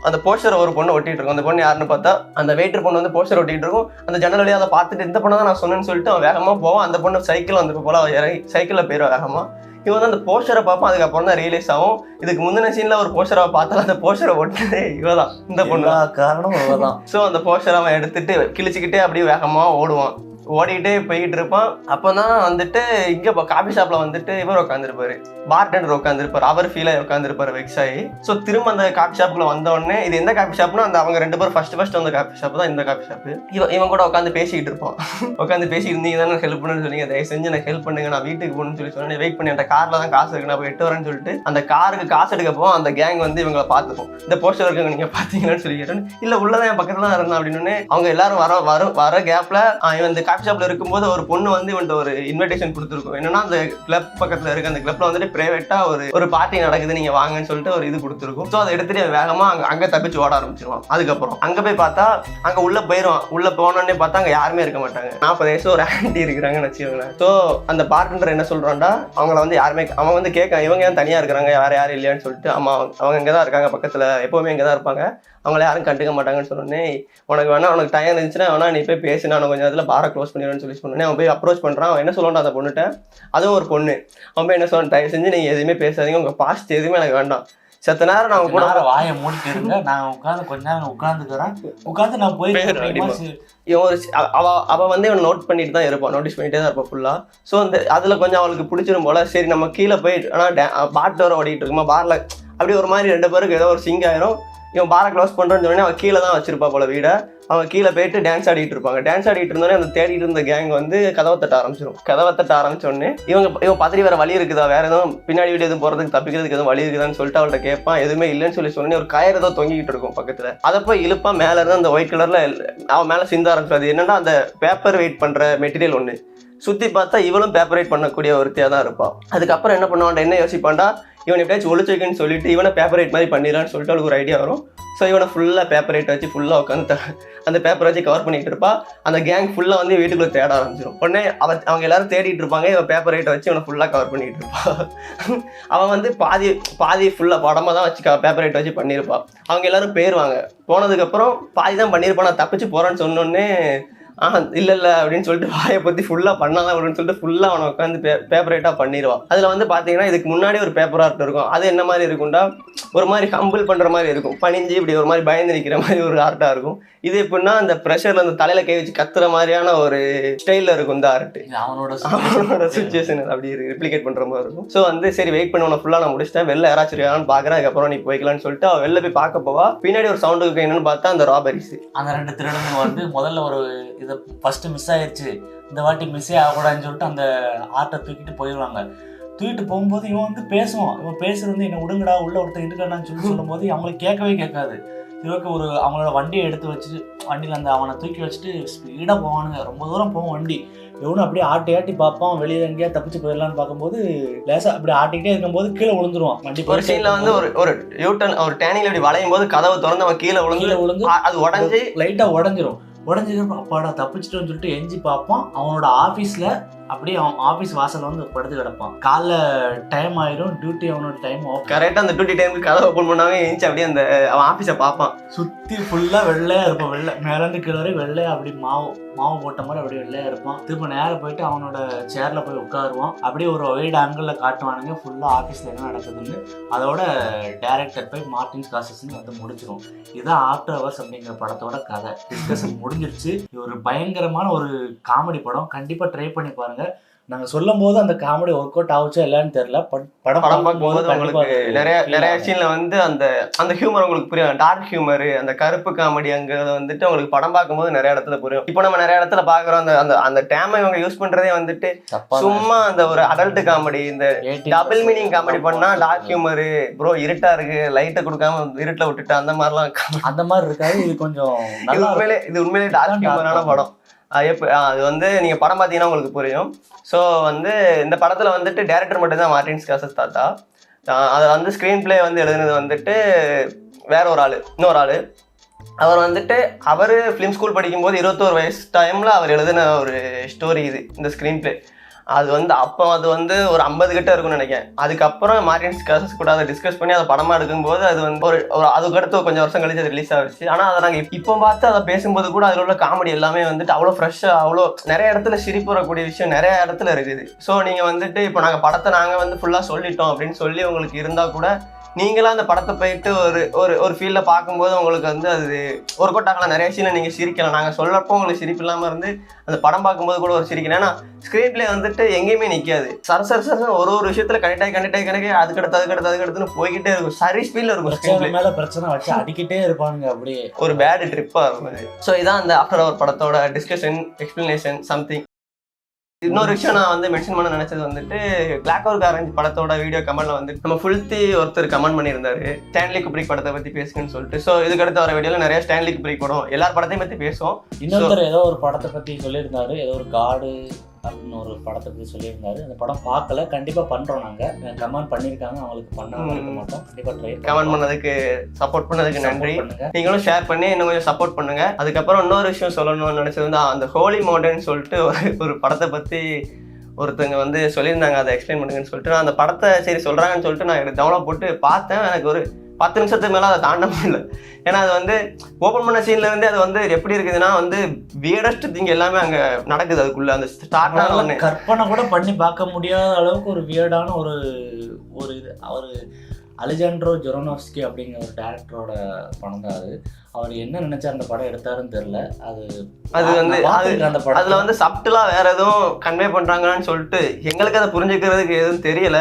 அந்த போஸ்டரை ஒரு பொண்ணு ஒட்டிட்டு இருக்கும். அந்த பொண்ணு யாருன்னு பார்த்தா அந்த வெயிட்டர் பொண்ணு வந்து போஸ்டர் ஒட்டிட்டு இருக்கும். அந்த ஜன்னல் வழியாக அதை பார்த்துட்டு இந்த பொண்ணை தான் நான் சொன்னேன்னு சொல்லிட்டு அவன் வேகமாக போவான். அந்த பொண்ணு சைக்கிள் வந்து போல இறங்கி சைக்கிளில் போயிடுவா வேகமாக. இவன் வந்து அந்த போஸ்டரை பார்ப்பான். அதுக்கப்புறம் தான் ரியலைஸ் ஆகும், இதுக்கு முந்தின சீனில் ஒரு போஸ்டரை பார்த்தாலும் அந்த போஸ்டரை ஒட்டினதே இவதான், இந்த பொண்ணு காரணம் இவதான். ஸோ அந்த போஸ்டரை அவன் எடுத்துட்டு கிழிச்சிக்கிட்டே அப்படியே வேகமாக ஓடுவான். ஓடிக்கிட்டே போயிட்டு இருப்பான். அப்போ தான் வந்துட்டு இங்கே காஃபி ஷாப்பில் வந்துட்டு இவர் உட்காந்துருப்பாரு, பார்டெண்டர் உட்காந்துருப்பாரு. அவர் ஃபீலாக உட்காந்துருப்பாரு வெக்ஸ் ஆகி. ஸோ திரும்ப அந்த காஃபி ஷாப்புக்குள்ள வந்தோடனே, இது எந்த காஃபி ஷாப்னா அந்த அவங்க ரெண்டு பேரும் ஃபர்ஸ்ட் வந்த காஃபி ஷாப் தான் இந்த காஃபி ஷாப்பு. இவன் கூட உட்காந்து பேசிக்கிட்டு இருப்பான். உட்காந்து பேசி இருந்தீங்க தானே ஹெல்ப் பண்ணுன்னு சொன்னீங்க, தயவு செஞ்சு எனக்கு ஹெல்ப் பண்ணுங்க, நான் வீட்டுக்கு போகணும்னு சொல்லி சொன்னேன். வெயிட் பண்ணி அந்த காரில் தான் காசு இருக்கு, நான் போய் 8 வரேன்னு சொல்லிட்டு அந்த காருக்கு காசு எடுக்கப்போ அந்த கேங் வந்து இவங்களை பார்த்துப்போம். இந்த போஸ்டர் இருக்குங்க நீங்கள் பார்த்தீங்கன்னு சொல்லி கேட்டேன். இல்லை உள்ளதான் என் பக்கத்தில் தான் இருந்தான் அப்படின்னு. அவங்க எல்லாரும் வர கேப்பில் இவன் இந்த காஃபி ஷாப்பில் இருக்கும்போது ஒரு பொண்ணு வந்து இவன்ட்டு ஒரு இன்விடேஷன் கொடுத்துருக்கும். என்னன்னா அந்த கிளப் பக்கத்தில் இருக்க அந்த கிளப்ல வந்துட்டு பிரைவேட்டா ஒரு பார்ட்டி நடக்குது, நீங்க வாங்கன்னு சொல்லிட்டு ஒரு இது கொடுத்துருக்கும். ஸோ அதை எடுத்துட்டு வேகமா அங்க தப்பிச்சு ஓட ஆரம்பிச்சிருவான். அதுக்கப்புறம் அங்க போய் பார்த்தா அங்க உள்ள போயிடுவான். உள்ள போனோடனே பார்த்தா அங்க யாருமே இருக்க மாட்டாங்க. 40 வயசு ஒரு ஆண்டி இருக்கிறாங்கன்னு வச்சுக்கோங்களேன். ஸோ அந்த பார்ட்டனர் என்ன சொல்றான்டா, அவங்கள வந்து யாருமே அவன் வந்து கேட்க, இவங்க ஏன் தனியா இருக்கிறாங்க, வேற யாரும் இல்லையான்னு சொல்லிட்டு, ஆமா அவங்க இங்கதான் இருக்காங்க பக்கத்துல, எப்பவுமே இங்கதான் இருப்பாங்க, அவங்கள யாரும் கண்டுக்க மாட்டாங்கன்னு சொன்னோடனே, உனக்கு டைம் இருந்துச்சுன்னா வேணா நீ போய் பேசு, நான் கொஞ்சம் அதில் பாரை க்ளோஸ் பண்ணிடுவேன்னு சொல்லி சொன்னோன்னே அவன் போய் அப்ரோச் பண்ணுறான். அவன் என்ன சொல்லுவான் அந்த பொண்ணுகிட்ட, அதுவும் ஒரு பொண்ணு. அவன் போய் என்ன சொல்லுவான், தயவு செஞ்சு நீங்கள் எதுவுமே பேசாதீங்க, உங்கள் பாஸ்ட் எதுவுமே எனக்கு வேண்டாம், செத்த நேரம் நான் கூட வாயை மூடிட்டு இருங்க, நான் உட்காந்து கொஞ்ச நேரம் உட்காந்து நான் போய் அவள் வந்து இவன் நோட் பண்ணிட்டு தான் இருப்பான், நோட்டீஸ் பண்ணிட்டே தான் இருப்பான் ஃபுல்லாக. ஸோ அந்த அதில் கொஞ்சம் அவளுக்கு பிடிச்சிரும் போல. சரி நம்ம கீழே போய், ஆனால் பாட் டோரை ஓடிட்டு இருக்குமா, பாரில் அப்படி ஒரு மாதிரி 2 பேருக்கு ஏதோ ஒரு சிங்க் ஆயிரும். இவன் பாரை க்ளோஸ் பண்ணுறேன்னு சொன்னோடனே அவன் கீழே தான் வச்சிருப்பா போல வீடை. அவன் கீழே போயிட்டு டான்ஸ் ஆடிட்டு இருப்பாங்க. டான்ஸ் ஆடிட்டு இருந்தோடனே அந்த தேடிட்டு இருந்த கேங் வந்து கதவை தட்ட ஆரம்பிச்சோடனே இவன் பதறி வேற வழி இருக்குதா, வேற எதுவும் பின்னாடி வீடு எதுவும் போகிறதுக்கு தப்பிக்கிறதுக்கு எதுவும் வழி இருக்குதான்னு சொல்லிட்டு அவள்கிட்ட கேட்பான். எதுவுமே இல்லைன்னு சொல்லி சொன்னோன்னே ஒரு கயிறு ஏதோ தொங்கிட்டு இருக்கும் பக்கத்தில். அதை போய் இழுப்பா. மேலே இருந்து அந்த ஒயிட் கலரில் அவன் மேலே சிந்த ஆரம்பிச்சாது. என்னன்னா அந்த பேப்பர் வெயிட் பண்ணுற மெட்டீரியல் ஒன்று. சுற்றி பார்த்தா இவளும் பேப்பர் வெயிட் பண்ணக்கூடிய ஒருத்தியாக தான் இருப்பான். அதுக்கப்புறம் என்ன பண்ணுவான்டா, என்ன யோசிப்பான்டா, இவன் எப்படியாச்சும் ஒழிச்சு வைக்கணும்னு சொல்லிட்டு இவனை பேப்பர் வெயிட் மாதிரி பண்ணிடலான்னு சொல்லிட்டு அவளுக்கு ஒரு ஐடியா வரும். ஸோ இவனை ஃபுல்லாக பேப்பர் வெயிட் வச்சு ஃபுல்லாக உட்காந்து அந்த பேப்பரை வச்சு கவர் பண்ணிட்டு இருப்பா. அந்த கேங் ஃபுல்லாக வந்து வீட்டுக்குள்ளே தேட ஆரம்பிச்சிடும். உடனே அவங்க எல்லாரும் தேடிட்டு இருப்பாங்க. இவன் பேப்பர் வெயிட்டை வச்சு இவனை ஃபுல்லாக கவர் பண்ணிட்டு இருப்பான். அவன் வந்து பாதி ஃபுல்லாக படமாக தான் வச்சு பேப்பர் வெயிட் வச்சு பண்ணியிருப்பான். அவங்க எல்லாரும் போயிடுவாங்க. போனதுக்கப்புறம் பாதி தான் பண்ணியிருப்பான். நான் தப்பிச்சு போகிறேன்னு சொன்னோடனே இல்லை அப்படின்னு சொல்லிட்டு வாயை பற்றி ஃபுல்லாக பண்ணாதான் அப்படின்னு சொல்லிட்டு ஃபுல்லாக அவனை உட்காந்து பேப்பரேட்டாக பண்ணிடுவான். அதில் வந்து பார்த்தீங்கன்னா இதுக்கு முன்னாடி ஒரு பேப்பர் ஆர்ட் இருக்கும். அது என்ன மாதிரி இருக்கும்டா, ஒரு மாதிரி ஹம்பிள் பண்ணுற மாதிரி இருக்கும், பணிஞ்சு இப்படி ஒரு மாதிரி பயந்து நிற்கிற மாதிரி ஒரு ஆர்ட்டாக இருக்கும். இது எப்படின்னா அந்த ப்ரெஷரில் அந்த தலையில் கை வச்சு கத்துற மாதிரியான ஒரு ஸ்டைலில் இருக்கும் இந்த ஆர்ட். அவனோட சுச்சுவேஷன் அப்படி ரிப்ளிகேட் பண்ணுற மாதிரி இருக்கும். ஸோ வந்து சரி வெயிட் பண்ண ஃபுல்லாக நான் முடிச்சிட்டேன், வெளில யாராச்சும் இருக்கான்னு பார்க்குறேன், அதுக்கப்புறம் நீ போய்க்கலான்னு சொல்லிட்டு அவள் வெளில போய் பார்க்க போவா. பின்னாடி ஒரு சவுண்டுக்கு என்னன்னு பார்த்தா அந்த ராபரிஸ். அந்த 2 திருடனுங்க வந்து முதல்ல ஒரு இதை ஃபர்ஸ்ட் மிஸ் ஆயிடுச்சு, இந்த வாட்டி மிஸ்ஸே ஆகக்கூடாதுன்னு சொல்லிட்டு அந்த ஆர்ட்டை தூக்கிட்டு போயிடுவாங்க. தூக்கிட்டு போகும்போது இவன் வந்து பேசுவான். இவன் பேசுறது வந்து என்ன விடுங்கடா, உள்ள ஒருத்தர் இருக்கான்னு சொல்லி சொல்லும்போது அவங்களுக்கு கேட்கவே கேட்காது. சிவக்கு ஒரு அவங்களோட வண்டியை எடுத்து வச்சுட்டு வண்டியில் அந்த அவனை தூக்கி வச்சுட்டு ஸ்பீடாக போவானுங்க. ரொம்ப தூரம் போவோம் வண்டி. இவனும் அப்படியே ஆட்டி பார்ப்பான், வெளியில் எங்கேயா தப்பிச்சு போயிடலான்னு பார்க்கும்போது லேசாக அப்படி ஆட்டிக்கிட்டே இருக்கும்போது கீழே விழுந்துருவான். வண்டி ஒரு சீன்ல வந்து ஒரு யூட்டன் ஒரு டேனிங்ல இப்படி வளையும் போது கதவு திறந்து அவன் கீழே விழுந்து அது உடஞ்சி லைட்டாக உடஞ்சிரும். அப்பாடா தப்பிச்சிட்டோன்னு சொல்லிட்டு எஞ்சி பார்ப்பான். அவனோட ஆஃபீஸில் அப்படியே அவன் ஆஃபீஸ் வாசலில் வந்து படுத்து கிடப்பான். காலைல டைம் ஆயிரும், டியூட்டி அவனோட டைம் கரெக்டாக அந்த டியூட்டி டைமுக்கு கதவை ஓப்பன் பண்ணாவே எஞ்சி அப்படியே அந்த அவன் ஆஃபீஸை பார்ப்பான். சுற்றி ஃபுல்லாக வெள்ளையாக இருப்பான். மேலேருந்து கீழே வரை வெள்ளையாக அப்படி மாவு போட்ட மாதிரி அப்படியே வெள்ளையாக இருப்பான். திரும்ப நேரம் போயிட்டு அவனோட சேரில் போய் உட்காருவான். அப்படியே ஒரு வைட் ஆங்கிளில் காட்டுவானுங்க ஃபுல்லாக ஆஃபீஸில் என்ன நடக்குதுன்னு. அதோட டைரக்டர் போய் மார்ட்டின் ஸ்கார்செஸே வந்து முடிச்சிடும். இதுதான் ஆஃப்டர் ஹவர்ஸ் அப்படிங்கிற படத்தோட கதை. டிஸ்கஷன் முடிஞ்சிருச்சு. இது ஒரு பயங்கரமான ஒரு காமெடி படம். கண்டிப்பாக ட்ரை பண்ணி பாருங்க. நாங்கள் சொல்லும் போது அந்த காமெடி ஒர்க் அவுட் ஆகுச்சா இல்லைன்னு தெரியல. படம் பார்க்கும்போது உங்களுக்கு நிறைய சீன்ல வந்து அந்த ஹியூமர் உங்களுக்கு புரியும். டார்க் ஹியூமர், அந்த கருப்பு காமெடி அங்கிறது வந்துட்டு உங்களுக்கு படம் பார்க்கும்போது நிறைய இடத்துல புரியும். இப்போ நம்ம நிறைய இடத்துல பாக்குறோம் அந்த டேமை இவங்க யூஸ் பண்றதே வந்துட்டு சும்மா அந்த ஒரு அடல்ட் காமெடி, இந்த டபுள் மீனிங் காமெடி பண்ணா டார்க் ஹியூமர் ப்ரோ இருட்டா இருக்கு லைட்டை கொடுக்காம இருட்டுல விட்டுட்டு அந்த மாதிரிலாம் அந்த மாதிரி இருக்காது. இது கொஞ்சம் இது உண்மையிலே டார்க் ஹியூமரான படம். அது வந்து நீங்க படம் பார்த்தீங்கன்னா உங்களுக்கு புரியும். ஸோ வந்து இந்த படத்துல வந்துட்டு டைரக்டர் மட்டும்தான் மார்ட்டின் ஸ்கார்செஸ் தாத்தா. அதை வந்து ஸ்க்ரீன் பிளே வந்து எழுதுனது வந்துட்டு வேற ஒரு ஆள், இன்னொரு ஆள். அவர் வந்துட்டு ஃபிலிம் ஸ்கூல் படிக்கும்போது 21 வயசு டைமில் அவர் எழுதின ஒரு ஸ்டோரி இது, இந்த ஸ்க்ரீன் பிளே. அது வந்து ஒரு 50 கிட்ட இருக்கும்னு நினைக்கிறேன். அதுக்கப்புறம் மார்ட்டின் ஸ்கார்செஸ் கூட அதை டிஸ்கஸ் பண்ணி அதை படமாக எடுக்கும்போது அது வந்து ஒரு அதுக்கடுத்து கொஞ்சம் வருஷம் கழிச்சு அது ரிலீஸ் ஆகிடுச்சு. ஆனால் அதை நாங்கள் இப்போ பார்த்து அதை பேசும்போது கூட அதில் உள்ள காமெடி எல்லாமே வந்துட்டு அவ்வளோ ஃப்ரெஷ்ஷாக, அவ்வளோ நிறைய இடத்துல சிரிப்பு வரக்கூடிய விஷயம் நிறைய இடத்துல இருக்குது. ஸோ நீங்கள் வந்துட்டு இப்போ நாங்கள் படத்தை நாங்கள் வந்து ஃபுல்லாக சொல்லிட்டோம் அப்படின்னு சொல்லி உங்களுக்கு இருந்தால் கூட நீங்களாம் அந்த படத்தை போயிட்டு ஒரு ஃபீல்டில் பார்க்கும்போது உங்களுக்கு வந்து அது ஒரு கொட்டாக்கலாம். நிறைய சீனை நீங்கள் சிரிக்கலாம். நாங்கள் சொல்லப்போ உங்களுக்கு சிரிப்பு இல்லாமல் இருந்து அந்த படம் பார்க்கும்போது கூட ஒரு சிரிக்கலாம். ஏன்னா ஸ்க்ரீன் பிளே வந்துட்டு எங்கேயுமே நிற்காது. சர ஒரு விஷயத்தில் கனெக்ட் ஆகி அதுக்கடுத்துன்னு போய்கிட்டே இருக்கும். சரி ஸ்பீடில் இருக்கும். பிரச்சனை மேலே பிரச்சனை வச்சு அடிக்கிட்டே இருப்பாங்க. அப்படியே ஒரு பேட் ட்ரிப்பாக இருக்கும். ஸோ இதான் அந்த ஆஃப்டர் அவர் படத்தோட டிஸ்கஷன், எக்ஸ்பிளனேஷன், சம்திங். இன்னொரு விஷயம் நான் வந்து மென்ஷன் பண்ண நினைச்சது வந்துட்டு கிளாக்வொர்க் ஆரஞ்சு படத்தோட வீடியோ கமெண்ட்ல வந்து நம்ம ஃபுல்த்தி ஒருத்தர் கமெண்ட் பண்ணியிருந்தாரு ஸ்டான்லி குப்ரிக் படத்தை பத்தி பேசுங்கன்னு சொல்லிட்டு. ஸோ இதுக்கடுத்து வர வீடியோல நிறைய ஸ்டான்லி குப்ரிக் படம் எல்லா படத்தையும் பத்தி பேசுவோம். இன்னொருத்தர் ஏதோ ஒரு படத்தை பத்தி சொல்லியிருந்தாரு, ஏதோ ஒரு காடு அப்படின்னு ஒரு படத்தை பற்றி சொல்லியிருந்தாரு. அந்த படம் பார்க்கல, கண்டிப்பாக பண்ணுறோம். நாங்கள் கமெண்ட் பண்ணியிருக்காங்க, அவங்களுக்கு பண்ணாமல் இருக்க மாட்டோம். கண்டிப்பாக ட்ரை கமெண்ட் பண்ணதுக்கு சப்போர்ட் பண்ணதுக்கு நன்றி. நீங்களும் ஷேர் பண்ணி இன்னும் கொஞ்சம் சப்போர்ட் பண்ணுங்க. அதுக்கப்புறம் இன்னொரு விஷயம் சொல்லணும்னு நினச்சது வந்து அந்த ஹோலி மவுண்டன் சொல்லிட்டு ஒரு படத்தை பற்றி ஒருத்தங்க வந்து சொல்லியிருந்தாங்க, அதை எக்ஸ்பிளைன் பண்ணுங்கன்னு சொல்லிட்டு. நான் அந்த படத்தை சரி சொல்கிறாங்கன்னு சொல்லிட்டு நான் எனக்கு டவுன்லோட் போட்டு பார்த்தேன். எனக்கு ஒரு 10 நிமிஷத்துக்கு மேலே அதை தாண்ட முடியல. ஏன்னா அது வந்து ஓப்பன் பண்ண சீன்ல இருந்து அது வந்து எப்படி இருக்குதுன்னா வந்து வியர்டஸ்ட் திங் எல்லாமே அங்கே நடக்குது. அதுக்குள்ள அந்த ஸ்டார்டான ஒன்று கற்பனை கூட பண்ணி பார்க்க முடியாத அளவுக்கு ஒரு வியர்டான ஒரு இது. அவர் அலெஜாண்ட்ரோ ஜொரோனோவ்ஸ்கி அப்படிங்கிற ஒரு டேரக்டரோட படம் தான் அது. அவர் என்ன நினைச்சா அந்த படம் எடுத்தாருன்னு தெரியல. அது வந்து அந்த படம் அதில் வந்து சப்டிலாக வேற எதுவும் கன்வே பண்ணுறாங்கன்னு சொல்லிட்டு எங்களுக்கு அதை புரிஞ்சுக்கிறதுக்கு எதுவும் தெரியல.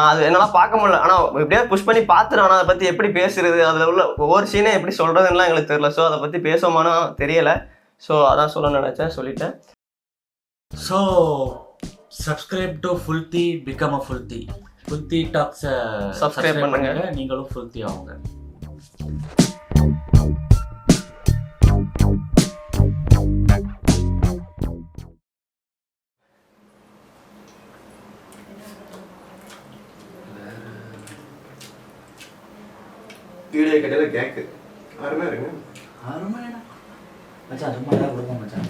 அது என்னால் பார்க்க முடியல. ஆனால் எப்படியா புஷ் பண்ணி பார்த்துட்டேன். ஆனால் அதை பற்றி எப்படி பேசுறது, அதில் உள்ள ஒவ்வொரு சீனை எப்படி சொல்கிறதுலாம் எங்களுக்கு தெரியல. ஸோ அதை பற்றி பேசுவோமானோ தெரியலை. ஸோ அதான் சொல்ல நினச்சேன், சொல்லிட்டேன். So subscribe to filthy become a filthy. Filthy டாக்ஸை சப்ஸ்கிரைப் பண்ணுங்க. நீங்களும் ஃபுல்த்தி ஆகுங்க. வீடியோ கட்டில கேக்கு அருமையாக இருக்குங்க. அருமையா மச்சான், ரொம்ப நேரம் கொடுப்போம் மச்சான்.